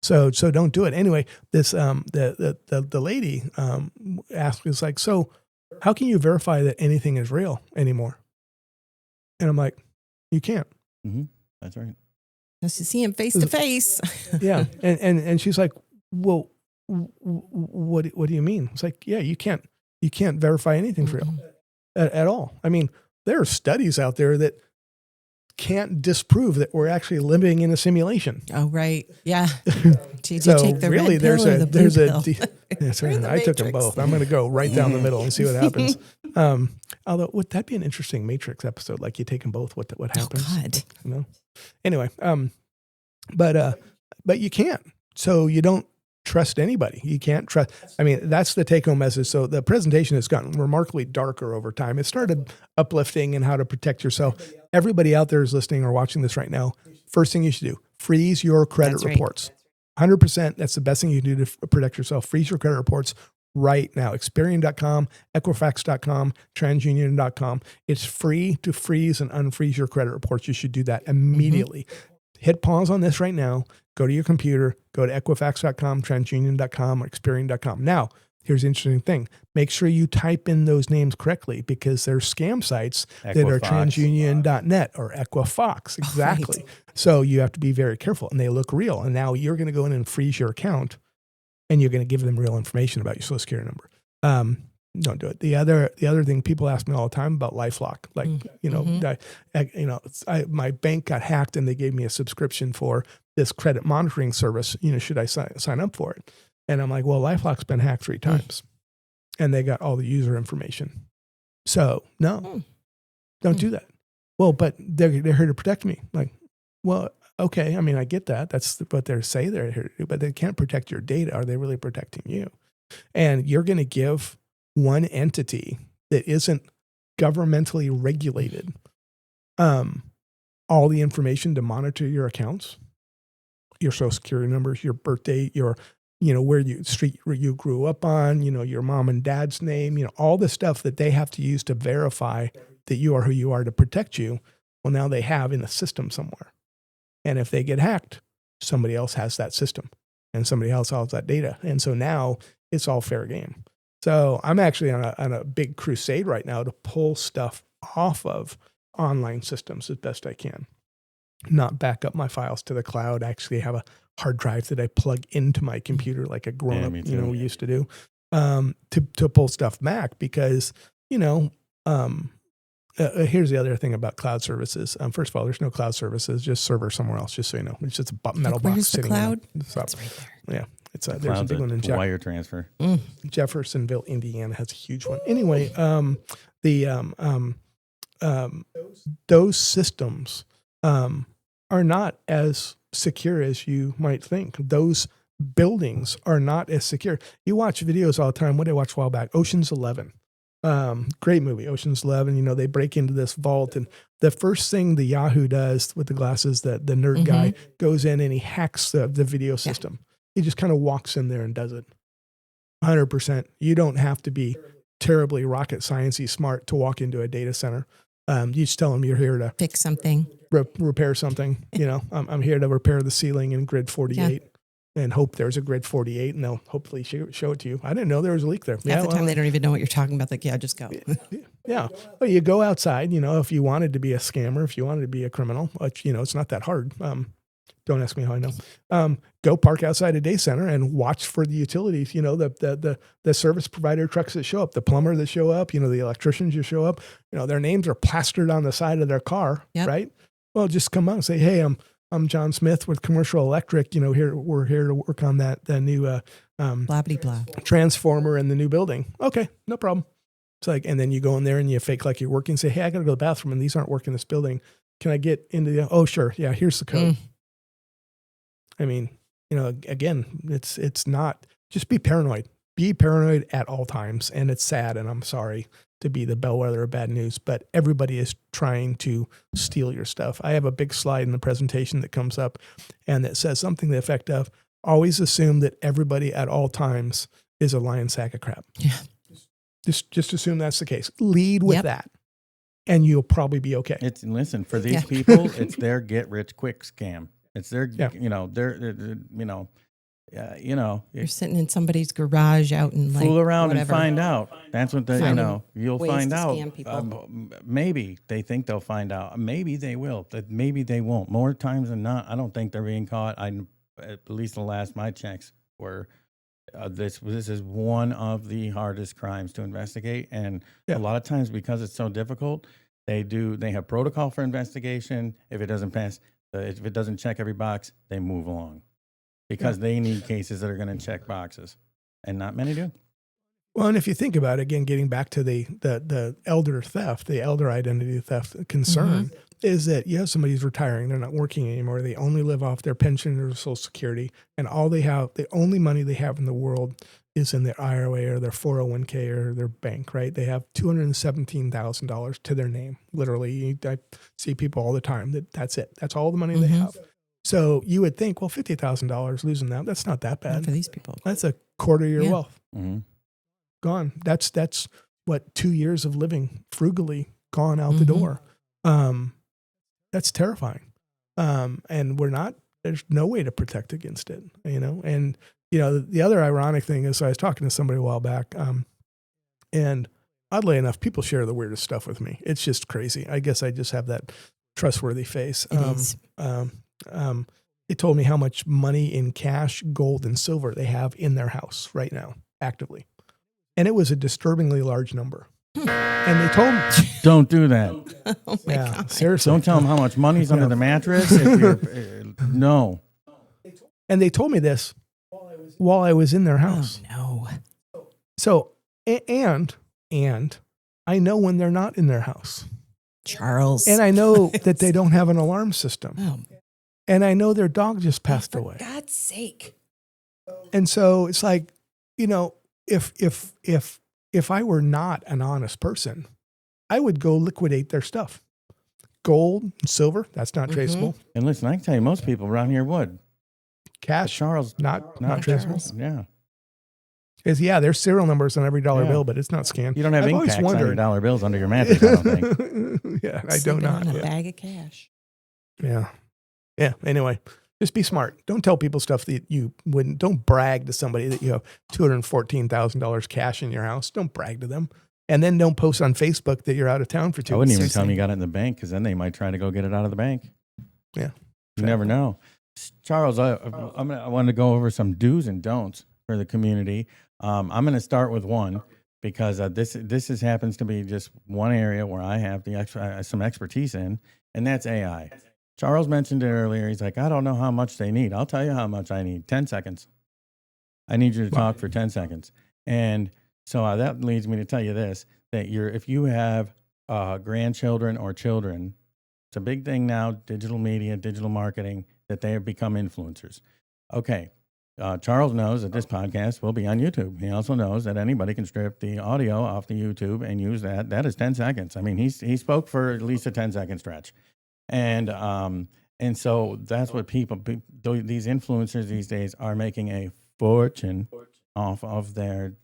So don't do it. Anyway, this the lady asked me, like, so how can you verify that anything is real anymore? And I'm like, you can't. Mm-hmm. That's right. Just to see him face to face. Yeah, and she's like, well, what do you mean? It's like, yeah, you can't verify anything's real at all. I mean, there are studies out there that can't disprove that we're actually living in a simulation. Oh, right. Yeah. Did So you take the really, red pill or the blue pill? That's right. I took them both. I'm going to go right down the middle and see what happens. Although, would that be an interesting Matrix episode? Like you take them both, what happens? Oh, God. You know? Anyway, but you can't. So you don't trust anybody. You can't trust. I mean, that's the take-home message. So the presentation has gotten remarkably darker over time. It started uplifting and how to protect yourself. Everybody out there is listening or watching this right now. First thing you should do, freeze your credit reports. 100%. That's the best thing you can do to protect yourself. Freeze your credit reports right now. Experian.com, Equifax.com, TransUnion.com. It's free to freeze and unfreeze your credit reports. You should do that immediately. Hit pause on this right now. Go to your computer, go to Equifax.com, TransUnion.com, or Experian.com. Now, here's the interesting thing. Make sure you type in those names correctly because there's scam sites that are TransUnion.net or Equifax. Exactly. Right. So you have to be very careful, and they look real. And now you're going to go in and freeze your account, and you're going to give them real information about your Social Security number. Don't do it. The other thing people ask me all the time about LifeLock, like, my bank got hacked and they gave me a subscription for this credit monitoring service. Should I sign up for it? And I'm like, well, LifeLock's been hacked 3 times and they got all the user information. So no, don't do that. Well, but they're here to protect me. Like, well, okay. I mean, I get that. That's what they say they're here to do, but they can't protect your data. Are they really protecting you? And you're going to give one entity that isn't governmentally regulated all the information to monitor your accounts, your Social Security numbers, your birth date, your street where you grew up on, your mom and dad's name, all the stuff that they have to use to verify that you are who you are to protect you. Well, now they have in a system somewhere. And if they get hacked, somebody else has that system and somebody else has that data. And so now it's all fair game. So I'm actually on a big crusade right now to pull stuff off of online systems as best I can. Not back up my files to the cloud. I actually have a hard drive that I plug into my computer like a grown-up, we used to do, to pull stuff back because, here's the other thing about cloud services. First of all, there's no cloud services, just server somewhere else, just so you know. It's just a metal box sitting cloud? It's right there. Yeah. There's a big one in wire transfer. Jeffersonville, Indiana has a huge one. Anyway, those systems are not as secure as you might think. Those buildings are not as secure. You watch videos all the time. What did I watch a while back? Ocean's 11. Great movie, Ocean's 11. They break into this vault, and the first thing the Yahoo does with the glasses, the nerd guy goes in and he hacks the video system. He just kind of walks in there and does it. 100%. You don't have to be terribly rocket science-y smart to walk into a data center. You just tell them you're here to fix something, repair something. I'm here to repair the ceiling in grid 48 and hope there's a grid 48 and they'll hopefully show it to you. I didn't know there was a leak there. Half the time they don't even know what you're talking about. Like, just go. Yeah. Well, you go outside, if you wanted to be a scammer, if you wanted to be a criminal, which, it's not that hard. Don't ask me how I know. Go park outside a day center and watch for the utilities, the service provider trucks that show up, the plumber that show up, the electricians that show up, their names are plastered on the side of their car, right? Well, just come out and say, hey, I'm John Smith with Commercial Electric. We're here to work on the new blah transformer in the new building. Okay, no problem. It's like, and then you go in there and you fake like you're working, say, hey, I got to go to the bathroom and these aren't working in this building. Can I get into the, oh, sure. Yeah, here's the code. I mean, again, it's not, just be paranoid. Be paranoid at all times. And it's sad, and I'm sorry to be the bellwether of bad news, but everybody is trying to steal your stuff. I have a big slide in the presentation that comes up and that says something to the effect of, always assume that everybody at all times is a lion sack of crap. Yeah. Just assume that's the case. Lead with Yep. that, and you'll probably be okay. Listen, for these Yeah. people, it's their get rich quick scam. It's their, Yeah. You're sitting in somebody's garage out in like fool around whatever. and find out. That's what you'll ways find to out. scam people. Maybe they think they'll find out. Maybe they will. Maybe they won't. More times than not, I don't think they're being caught. At least the last my checks were. This is one of the hardest crimes to investigate, and a lot of times because it's so difficult, they have protocol for investigation. If it doesn't pass, if it doesn't check every box, they move along. Because they need cases that are going to check boxes, and not many do. Well, and if you think about it, again, getting back to the elder theft, the elder identity theft concern is that you have somebody who's retiring, they're not working anymore, they only live off their pension or Social Security, and the only money they have in the world is in their IRA or their 401k or their bank, right? They have $217,000 to their name. Literally, I see people all the time that's it. That's all the money they have. So you would think, well, $50,000 losing that's not that bad. Not for these people. That's a quarter of your wealth. Mm-hmm. Gone. That's what 2 years of living frugally gone out the door. That's terrifying. And there's no way to protect against it, and the other ironic thing is I was talking to somebody a while back, and oddly enough, people share the weirdest stuff with me. It's just crazy. I guess I just have that trustworthy face. It is. They told me how much money in cash, gold, and silver they have in their house right now, actively. And it was a disturbingly large number. And they told me, Don't do that. Oh my God. seriously. Don't tell them how much money's under the mattress. No. And they told me this while I was in their house. Oh, no. So, and I know when they're not in their house. Charles. And I know that they don't have an alarm system. Oh, And I know their dog just passed away. for God's sake. And so it's like, if I were not an honest person, I would go liquidate their stuff. Gold, silver, that's not traceable. And listen, I can tell you, most people around here would. Cash, Charles, not not traceable. Charles. Yeah. Because there's serial numbers on every dollar Yeah. bill, but it's not scanned. You don't have I've ink always packs on your wondered. dollar bills under your mattress, I don't think. Yeah, I do Sleeping not. on a Yeah. bag of cash. Yeah. Anyway, just be smart. Don't tell people stuff that you wouldn't. Don't brag to somebody that you have $214,000 cash in your house. Don't brag to them. And then don't post on Facebook that you're out of town for 2 I weeks. wouldn't even tell them you got it in the bank, because then they might try to go get it out of the bank. Yeah. You never know. Charles, I want to go over some do's and don'ts for the community. I'm going to start with one, because this happens to be just one area where I have some expertise in, and that's AI. Charles mentioned it earlier. He's like, I don't know how much they need. I'll tell you how much I need. 10 seconds. I need you to talk for 10 seconds. And so that leads me to tell you this, that if you have grandchildren or children, it's a big thing now, digital media, digital marketing, that they have become influencers. Okay. Charles knows that this podcast will be on YouTube. He also knows that anybody can strip the audio off the YouTube and use that. That is 10 seconds. I mean, he spoke for at least a 10-second stretch. And so that's what these influencers these days are making a fortune off of their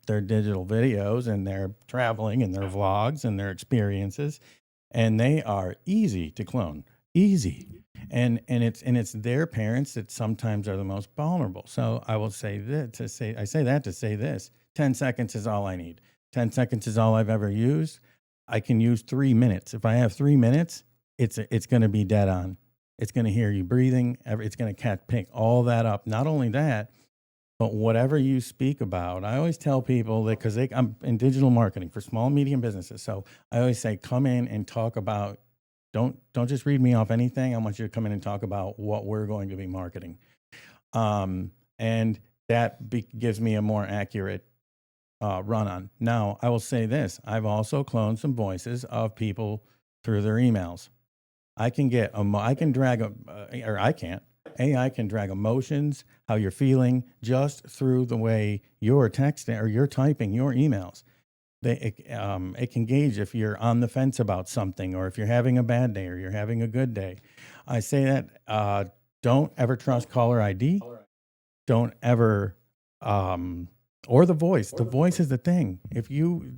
digital videos and their traveling and their vlogs and their experiences. And they are easy to clone. Easy. And it's their parents that sometimes are the most vulnerable. So I will say that to say this. 10 seconds is all I need. 10 seconds is all I've ever used. I can use 3 minutes. If I have 3 minutes, it's going to be dead on. It's going to hear you breathing. It's going to pick all that up. Not only that, but whatever you speak about, I always tell people that, because I'm in digital marketing for small and medium businesses. So I always say, come in and talk about, don't just read me off anything. I want you to come in and talk about what we're going to be marketing. And that gives me a more accurate run on. Now, I will say this. I've also cloned some voices of people through their emails. AI can drag emotions, how you're feeling, just through the way you're texting or you're typing your emails. It can gauge if you're on the fence about something, or if you're having a bad day or you're having a good day. I say that don't ever trust caller ID. Don't ever, or the voice. The voice is the thing. If you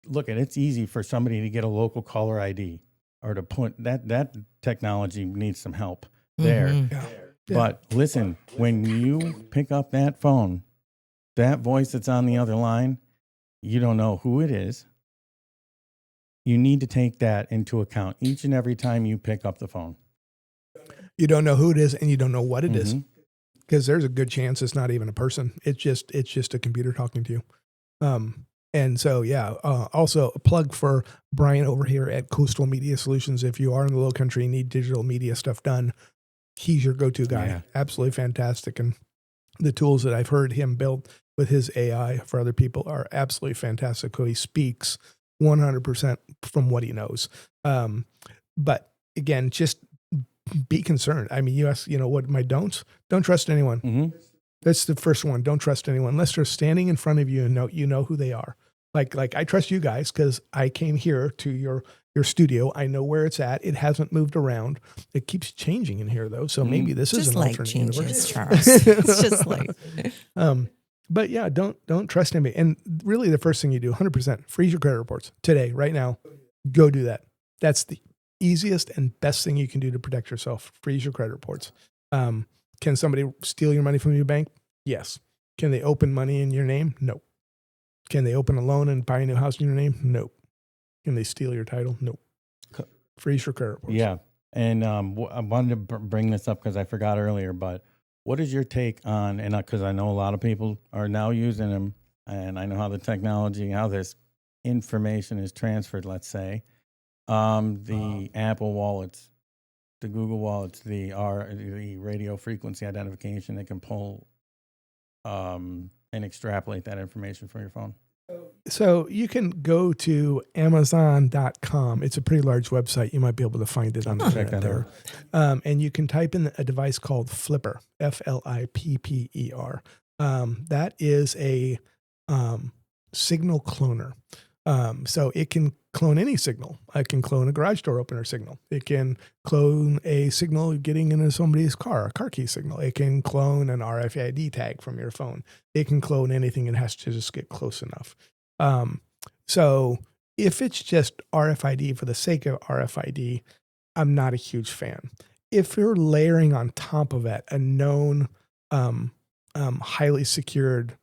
look at it, it's easy for somebody to get a local caller ID or to put that technology needs some help there. Mm-hmm. Yeah. But listen, when you pick up that phone, that voice that's on the other line, you don't know who it is. You need to take that into account each and every time you pick up the phone. You don't know who it is and you don't know what it is, Mhm. because there's a good chance it's not even a person. It's just a computer talking to you. And so, also a plug for Brian over here at Coastal Media Solutions. If you are in the Lowcountry and need digital media stuff done, he's your go-to guy. Yeah. Absolutely fantastic. And the tools that I've heard him build with his AI for other people are absolutely fantastic. So he speaks 100% from what he knows. But again, just be concerned. I mean, you ask, what my don'ts? Don't trust anyone. Mm-hmm. That's the first one. Don't trust anyone unless they're standing in front of you and you know who they are. Like I trust you guys because I came here to your studio. I know where it's at. It hasn't moved around. It keeps changing in here though. So maybe this is Just an like alternate changes, universe. Charles. It's just like But yeah, don't trust anybody. And really the first thing you do, 100%, freeze your credit reports today, right now. Go do that. That's the easiest and best thing you can do to protect yourself. Freeze your credit reports. Can somebody steal your money from your bank? Yes. Can they open money in your name? No. Can they open a loan and buy a new house in your name? No. Can they steal your title? No. Freeze your credit reports. Yeah. And I wanted to bring this up because I forgot earlier, but what is your take on, and because I know a lot of people are now using them, and I know how the technology, how this information is transferred, let's say, the Apple wallets, the Google wallets, the radio frequency identification that can pull and extrapolate that information from your phone. So you can go to Amazon.com. It's a pretty large website. You might be able to find it on the Check internet that there. And you can type in a device called Flipper, Flipper. That is a signal cloner. So it can clone any signal. It can clone a garage door opener signal. It can clone a signal getting into somebody's car, a car key signal. It can clone an RFID tag from your phone. It can clone anything. It has to just get close enough. So if it's just RFID for the sake of RFID, I'm not a huge fan. If you're layering on top of it a known, highly secured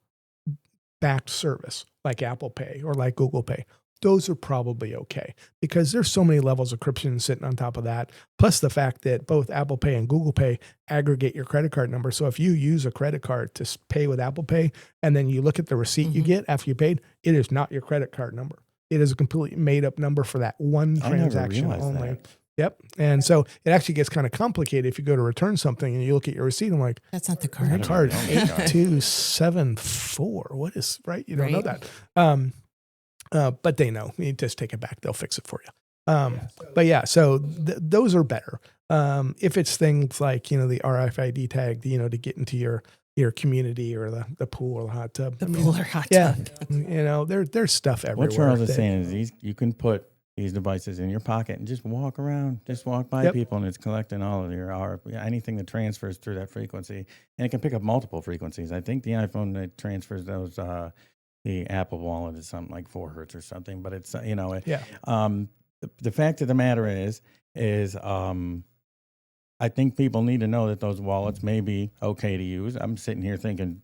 backed service like Apple Pay or like Google Pay, those are probably okay because there's so many levels of encryption sitting on top of that. Plus the fact that both Apple Pay and Google Pay aggregate your credit card number. So if you use a credit card to pay with Apple Pay and then you look at the receipt you get after you paid, it is not your credit card number. It is a completely made up number for that one transaction only. That. Yep. And so it actually gets kind of complicated if you go to return something and you look at your receipt. I'm like, that's not the your card. card 8274. What is right? You don't know that. But they know. You just take it back. They'll fix it for you. But yeah, so those are better. If it's things like, the RFID tag, to get into your community or the pool or the hot tub. Pool or hot tub. Yeah. There's stuff everywhere. What Charles is saying is you can put these devices in your pocket and just walk around, just walk by people, and it's collecting all of your anything that transfers through that frequency, and it can pick up multiple frequencies. I think the iPhone that transfers those, the Apple Wallet is something like 4 hertz or something, but it's the fact of the matter is I think people need to know that those wallets may be okay to use. I'm sitting here thinking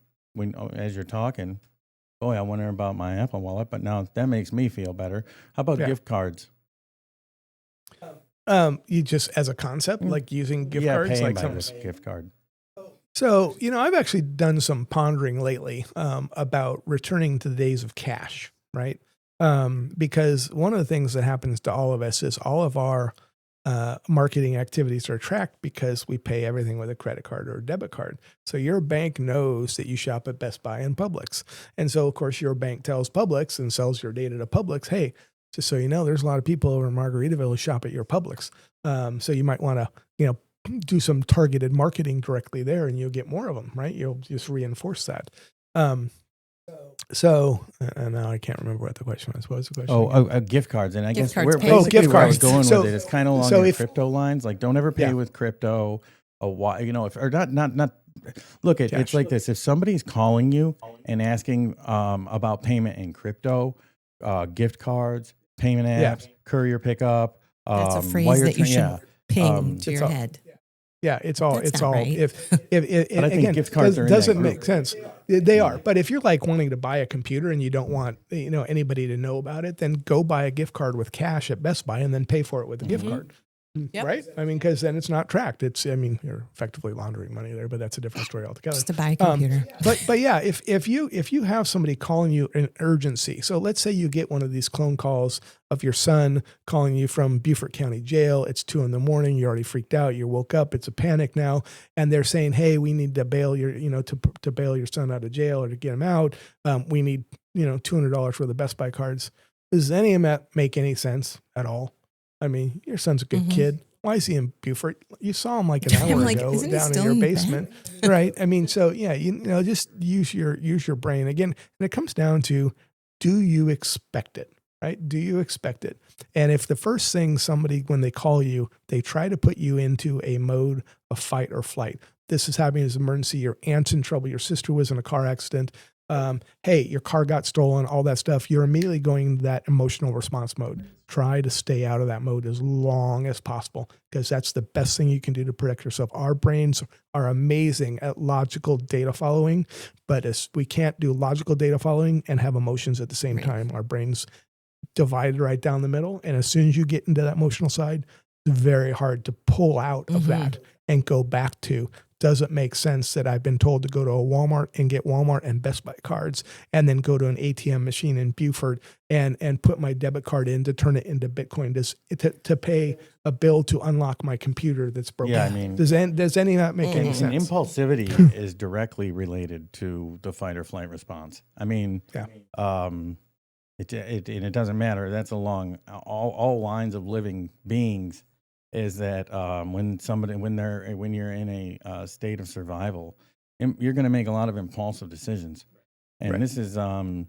as you're talking, boy, I wonder about my Apple Wallet, but now that makes me feel better. How about gift cards? You just as a concept, like using gift cards, like something. Gift card. So, I've actually done some pondering lately about returning to the days of cash, right? Because one of the things that happens to all of us is all of our marketing activities are tracked because we pay everything with a credit card or a debit card. So your bank knows that you shop at Best Buy and Publix. And so, of course, your bank tells Publix and sells your data to Publix, hey, just so you know, there's a lot of people over in Margaritaville who shop at your Publix. So you might want to, do some targeted marketing directly there and you'll get more of them, right? You'll just reinforce that. So now I can't remember what the question was. What was the question? Gift cards. And I Gift guess cards, where I was going so, with it is kind of along the crypto lines. Like, don't ever pay with crypto why, if, or not, look at, Cash. it's like this. If somebody's calling you and asking, about payment in crypto, gift cards, payment apps, courier pickup, That's a phrase wire that you tra- should ping to it's your all- head. Yeah, it's all. That's It's not all. right. If But I think gift cards are in that doesn't group. make sense. They are. But if you're like wanting to buy a computer and you don't want anybody to know about it, then go buy a gift card with cash at Best Buy and then pay for it with a gift card. Yep. Right? I mean, because then it's not tracked. You're effectively laundering money there, but that's a different story altogether. Just to buy a computer. But yeah, if you have somebody calling you an urgency, so let's say you get one of these clone calls of your son calling you from Beaufort County Jail. It's 2 a.m. You're already freaked out. You woke up. It's a panic now, and they're saying, "Hey, we need to bail your to bail your son out of jail or to get him out. We need $200 worth of Best Buy cards." Does any of that make any sense at all? I mean, your son's a good kid. Why is he in Beaufort? You saw him like an hour ago isn't he down in still your in bed? basement, right? I mean, so yeah, just use your brain again. And it comes down to, do you expect it, right? Do you expect it? And if the first thing somebody, when they call you, they try to put you into a mode of fight or flight. This is happening as an emergency. Your aunt's in trouble. Your sister was in a car accident. Hey, your car got stolen, all that stuff. You're immediately going into that emotional response mode. Try to stay out of that mode as long as possible, because that's the best thing you can do to protect yourself. Our brains are amazing at logical data following, but we can't do logical data following and have emotions at the same time. Our brains divided right down the middle. And as soon as you get into that emotional side, it's very hard to pull out of that and go back to, does it make sense that I've been told to go to a Walmart and get Walmart and Best Buy cards and then go to an ATM machine in Beaufort and put my debit card in to turn it into Bitcoin to pay a bill to unlock my computer that's broken? Yeah, I mean, does any of that make any and sense? impulsivity is directly related to the fight or flight response. I mean, it doesn't matter. That's along all lines of living beings. Is that when you're in a state of survival, you're going to make a lot of impulsive decisions, and Right. this is all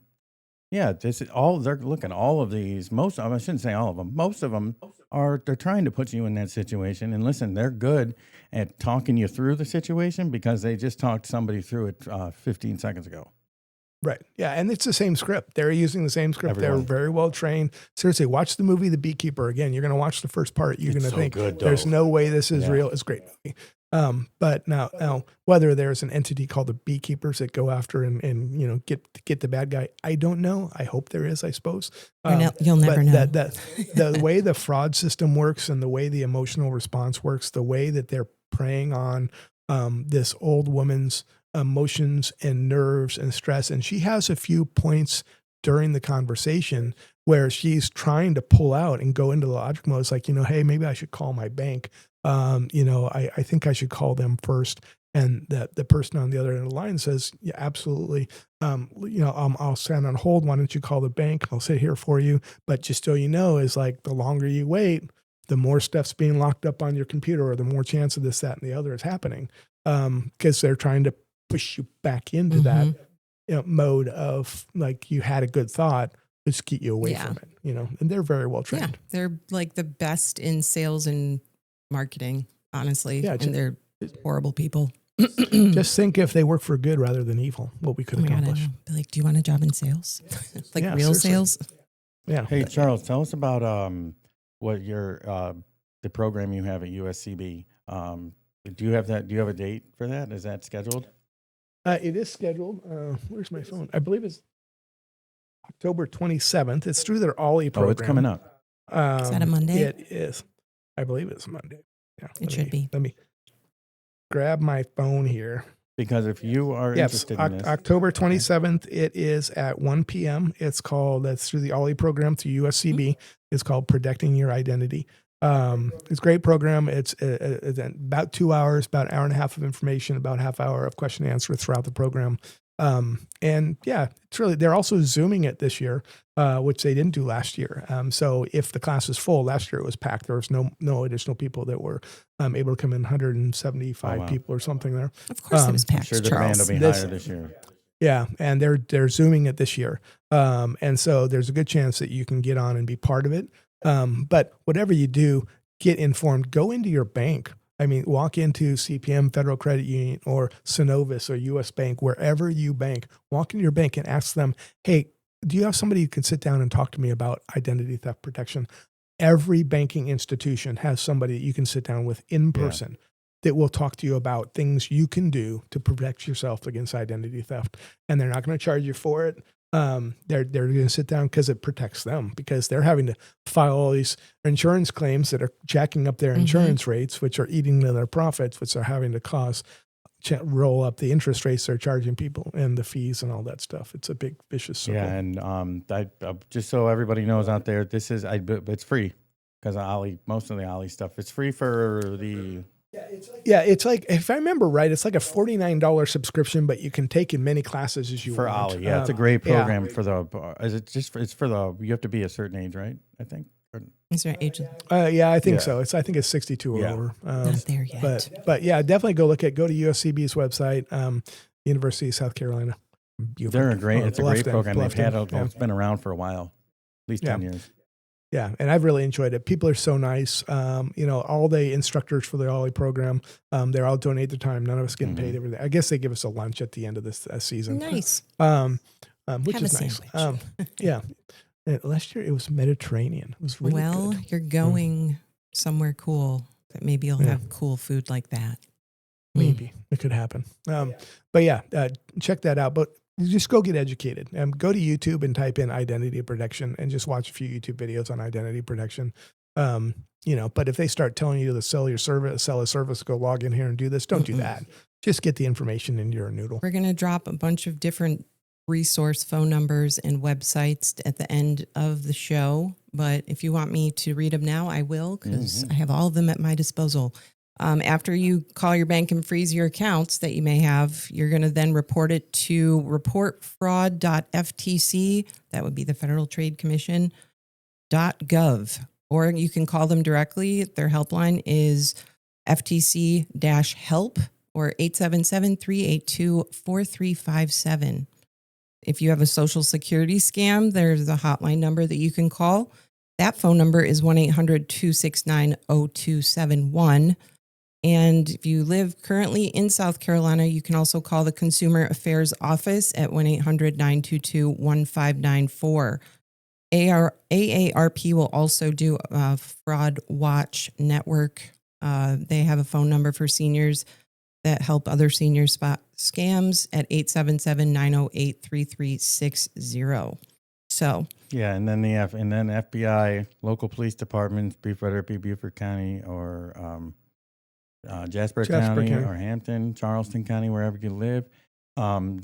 of these. Most of them, I shouldn't say all of them. Most of them they're trying to put you in that situation. And listen, they're good at talking you through the situation because they just talked somebody through it 15 seconds ago. Right. Yeah. And it's the same script. They're using the same script. Everyone. They're very well trained. Seriously, watch the movie The Beekeeper. Again, you're going to watch the first part. You're going to so think, good, though. there's no way this is real. It's a great movie. But now, whether there's an entity called the Beekeepers that go after and get the bad guy, I don't know. I hope there is, I suppose. You'll never know. The way the fraud system works and the way the emotional response works, the way that they're preying on this old woman's emotions and nerves and stress. And she has a few points during the conversation where she's trying to pull out and go into the logic mode. It's like, hey, maybe I should call my bank. I think I should call them first. And the person on the other end of the line says, yeah, absolutely. I'll stand on hold. Why don't you call the bank? I'll sit here for you. But just so you know, is like the longer you wait, the more stuff's being locked up on your computer, or the more chance of this, that, and the other is happening. Because they're trying to push you back into that mode of like, you had a good thought, let's get you away from it, and they're very well trained. Yeah, they're like the best in sales and marketing, honestly. Yeah, and they're horrible people. Just think if they work for good rather than evil, what we could accomplish. Be like, do you want a job in sales? Like Yeah, real seriously. sales? Yeah. Hey, Charles, tell us about what your the program you have at USCB. Do you have that? Do you have a date for that? Is that scheduled? It is scheduled. Where's my phone? I believe it's October 27th. It's through their Ollie program. Oh, it's coming up. Is that a Monday? It is. I believe it's Monday. Yeah, It should be. Let me grab my phone here. Because if you are Yes, interested in this, October 27th, it is at 1 p.m. That's through the Ollie program through USCB. It's called Protecting Your Identity. It's a great program. It's about 2 hours, about an hour and a half of information, about a half hour of question and answer throughout the program. And yeah, it's really, they're also Zooming it this year, which they didn't do last year. So if the class is full, last year it was packed. There was no additional people that were able to come in, 175 people or something there. Of course it was I'm packed, sure the demand Charles. will be higher this year. Yeah, and they're Zooming it this year. And so there's a good chance that you can get on and be part of it. But whatever you do, get informed. Go into your bank. I mean, walk into CPM, Federal Credit Union, or Synovus or U.S. Bank, wherever you bank, walk into your bank and ask them, hey, do you have somebody who can sit down and talk to me about identity theft protection? Every banking institution has somebody that you can sit down with in person that will talk to you about things you can do to protect yourself against identity theft. And they're not going to charge you for it. They're going to sit down because it protects them, because they're having to file all these insurance claims that are jacking up their insurance rates, which are eating into their profits, which are having to roll up the interest rates they're charging people and the fees and all that stuff. It's a big vicious circle. Yeah, and I just so everybody knows out there, it's free because most of the Ollie stuff. It's free for the. It's like, if I remember right, it's like a $49 subscription, but you can take as many classes as you want. For Ollie, yeah, it's a great program for the. Is it just? It's for the. You have to be a certain age, right? I think. Is there age? Yeah, I think so. I think it's 62 or over. Not there yet. But yeah, definitely go to USCB's website, University of South Carolina. They're it's a great program. It's been around for a while, at least 10 years. Yeah, and I've really enjoyed it. People are so nice. All the instructors for the Ollie program, they all donate their time. None of us getting paid everything. I guess they give us a lunch at the end of this season. Nice. Which is nice. Yeah. Last year it was Mediterranean. It was really good. You're going somewhere cool that maybe you'll have cool food like that. Maybe it could happen. But yeah, check that out. But just go get educated. Go to YouTube and type in identity protection and just watch a few YouTube videos on identity protection. But if they start telling you to sell a service, go log in here and do this, don't do that. Just get the information in your noodle. We're going to drop a bunch of different resource phone numbers and websites at the end of the show. But if you want me to read them now, I will, because I have all of them at my disposal. After you call your bank and freeze your accounts that you may have, you're going to then report it to reportfraud.ftc. That would be the Federal Trade Commission .gov. Or you can call them directly. Their helpline is FTC-help or 877-382-4357. If you have a Social Security scam, there's a hotline number that you can call. That phone number is 1-800-269-0271. And if you live currently in South Carolina, you can also call the Consumer Affairs Office at 1-800-922-1594. AARP will also do a Fraud Watch Network. They have a phone number for seniors that help other seniors spot scams at 877-908-3360. So yeah, and then FBI, local police departments, whether it be Beaufort County or Jasper County or Hampton, Charleston County, wherever you live. I'm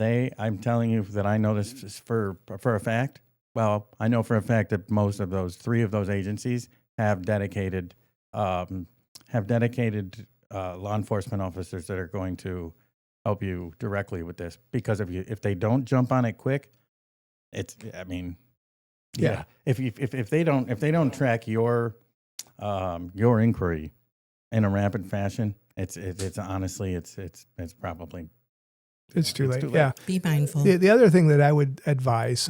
telling you that I know this for a fact. Well, I know for a fact that most of three of those agencies have dedicated law enforcement officers that are going to help you directly with this. Because if they don't jump on it quick, If they don't track your inquiry in a rapid fashion, it's honestly it's probably it's too late. Yeah, be mindful. The other thing that I would advise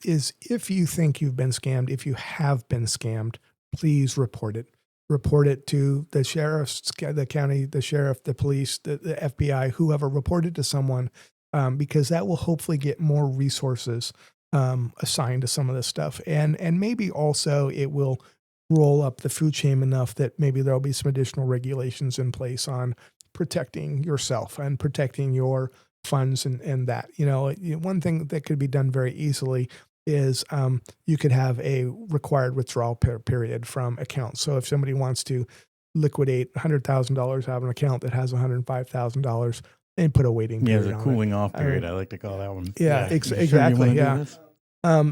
is, if you think you've been scammed, if you have been scammed, please report it. Report it to the sheriff, the county, the sheriff, the police, the FBI, whoever. Report it to someone, because that will hopefully get more resources assigned to some of this stuff. And maybe also it will roll up the food chain enough that maybe there'll be some additional regulations in place on protecting yourself and protecting your funds and that. One thing that could be done very easily is you could have a required withdrawal period from accounts. So if somebody wants to liquidate $100,000 out of an account that has $105,000, and put a waiting period on it. Yeah, the cooling off period, I like to call that one. Yeah, exactly. Yeah.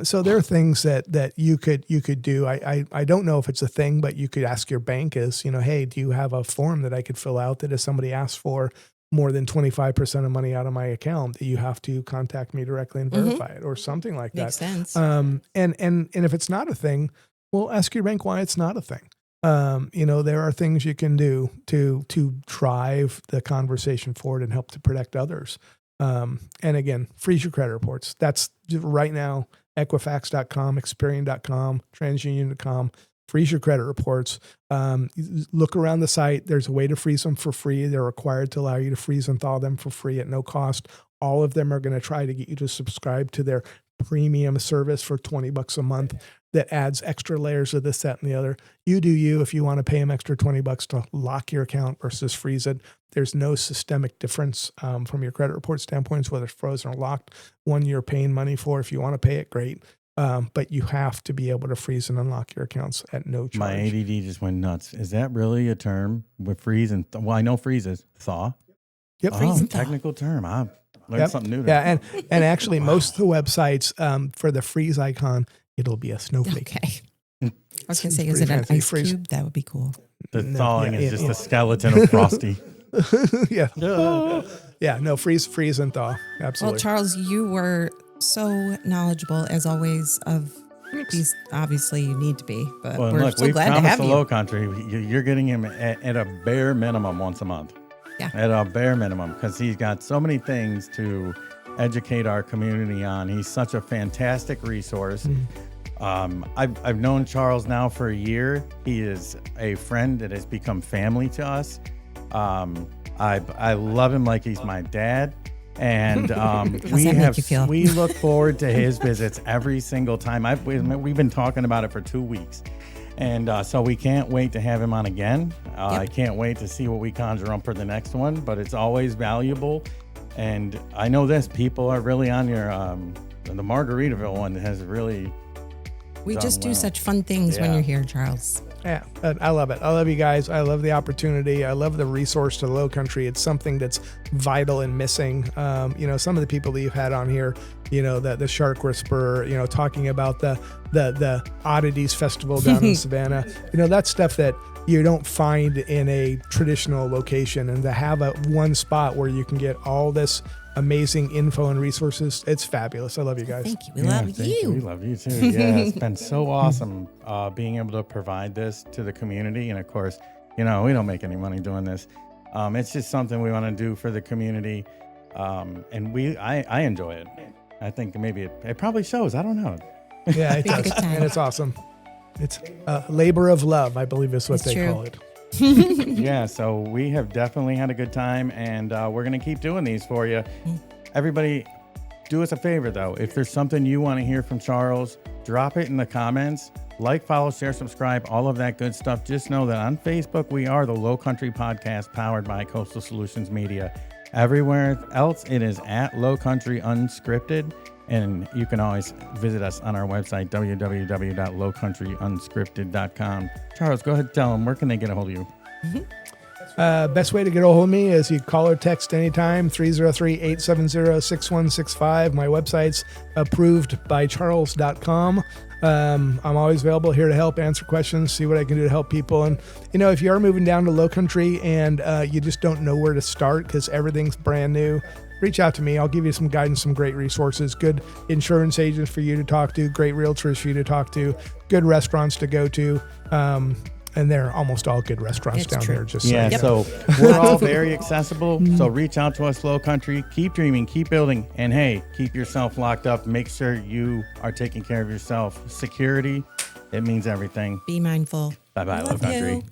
So there are things that you could do. I don't know if it's a thing, but you could ask your bank hey, do you have a form that I could fill out that if somebody asks for more than 25% of money out of my account, that you have to contact me directly and verify it, or something like Makes that. Makes sense. And if it's not a thing, well, ask your bank why it's not a thing. There are things you can do to drive the conversation forward and help to protect others. And again, freeze your credit reports. That's right now, Equifax.com, Experian.com, TransUnion.com. freeze your credit reports. Look around the site. There's a way to freeze them for free. They're required to allow you to freeze and thaw them for free at no cost. All of them are going to try to get you to subscribe to their premium service for $20 a month that adds extra layers of this, that, and the other. You do you. If you want to pay them extra $20 to lock your account versus freeze it, there's no systemic difference from your credit report standpoints, whether it's frozen or locked. One you're paying money for. If you want to pay it, great. But you have to be able to freeze and unlock your accounts at no charge. My ADD just went nuts. Is that really a term with freeze and well, I know freeze is thaw. Yep. Oh, technical term. I learned something new. Yeah, and actually most of the websites for the freeze icon, it'll be a snowflake. Okay. I was going to say, is it an ice cube? That would be cool. The thawing is just a skeleton of Frosty. Yeah. Yeah, no, freeze and thaw. Absolutely. Well, Charles, you were so knowledgeable as always of these. Obviously, you need to be, but Well, we're look, so we glad to promised have the you. Lowcountry. You're getting him at a bare minimum once a month. Yeah. At a bare minimum, because he's got so many things to educate our community on. He's such a fantastic resource. I've known Charles now for a year. He is a friend that has become family to us. I love him like he's my dad. And we look forward to his visits every single time. We've been talking about it for 2 weeks. And so we can't wait to have him on again. I can't wait to see what we conjure up for the next one, but it's always valuable. And I know this, people are really on your, the Margaritaville one has really We done just do well. such fun things when Yeah. you're here, Charles. Yeah, I love it. I love you guys. I love the opportunity. I love the resource to the Lowcountry. It's something that's vital and missing. Some of the people that you've had on here, the Shark Whisperer, talking about the Oddities Festival down in Savannah. That's stuff that you don't find in a traditional location, and to have one spot where you can get all this amazing info and resources, it's fabulous. I love you guys. Thank you. We love you. We love you too. Yeah, it's been so awesome being able to provide this to the community. And of course, we don't make any money doing this. It's just something we want to do for the community. And I enjoy it. I think maybe it probably shows. I don't know. Yeah, it does. And it's awesome. It's a labor of love, I believe is what It's they true. call it. Yeah, so we have definitely had a good time, and we're going to keep doing these for you. Everybody, do us a favor, though. If there's something you want to hear from Charles, drop it in the comments. Like, follow, share, subscribe, all of that good stuff. Just know that on Facebook, we are the Lowcountry Podcast powered by Coastal Solutions Media. Everywhere else, it is at Lowcountry Unscripted. And you can always visit us on our website, www.lowcountryunscripted.com. Charles, go ahead and tell them, where can they get a hold of you? Best way to get a hold of me is you call or text anytime, 303-870-6165. My website's approvedbycharles.com. I'm always available here to help answer questions, see what I can do to help people. And, if you are moving down to Lowcountry and you just don't know where to start because everything's brand new, reach out to me. I'll give you some guidance, some great resources, good insurance agents for you to talk to, great realtors for you to talk to, good restaurants to go to. And they're almost all good restaurants down here. Just yeah, so. So we're all very accessible. So reach out to us, Lowcountry. Keep dreaming, keep building, and hey, keep yourself locked up. Make sure you are taking care of yourself. Security, it means everything. Be mindful. Bye-bye, Love Lowcountry. you.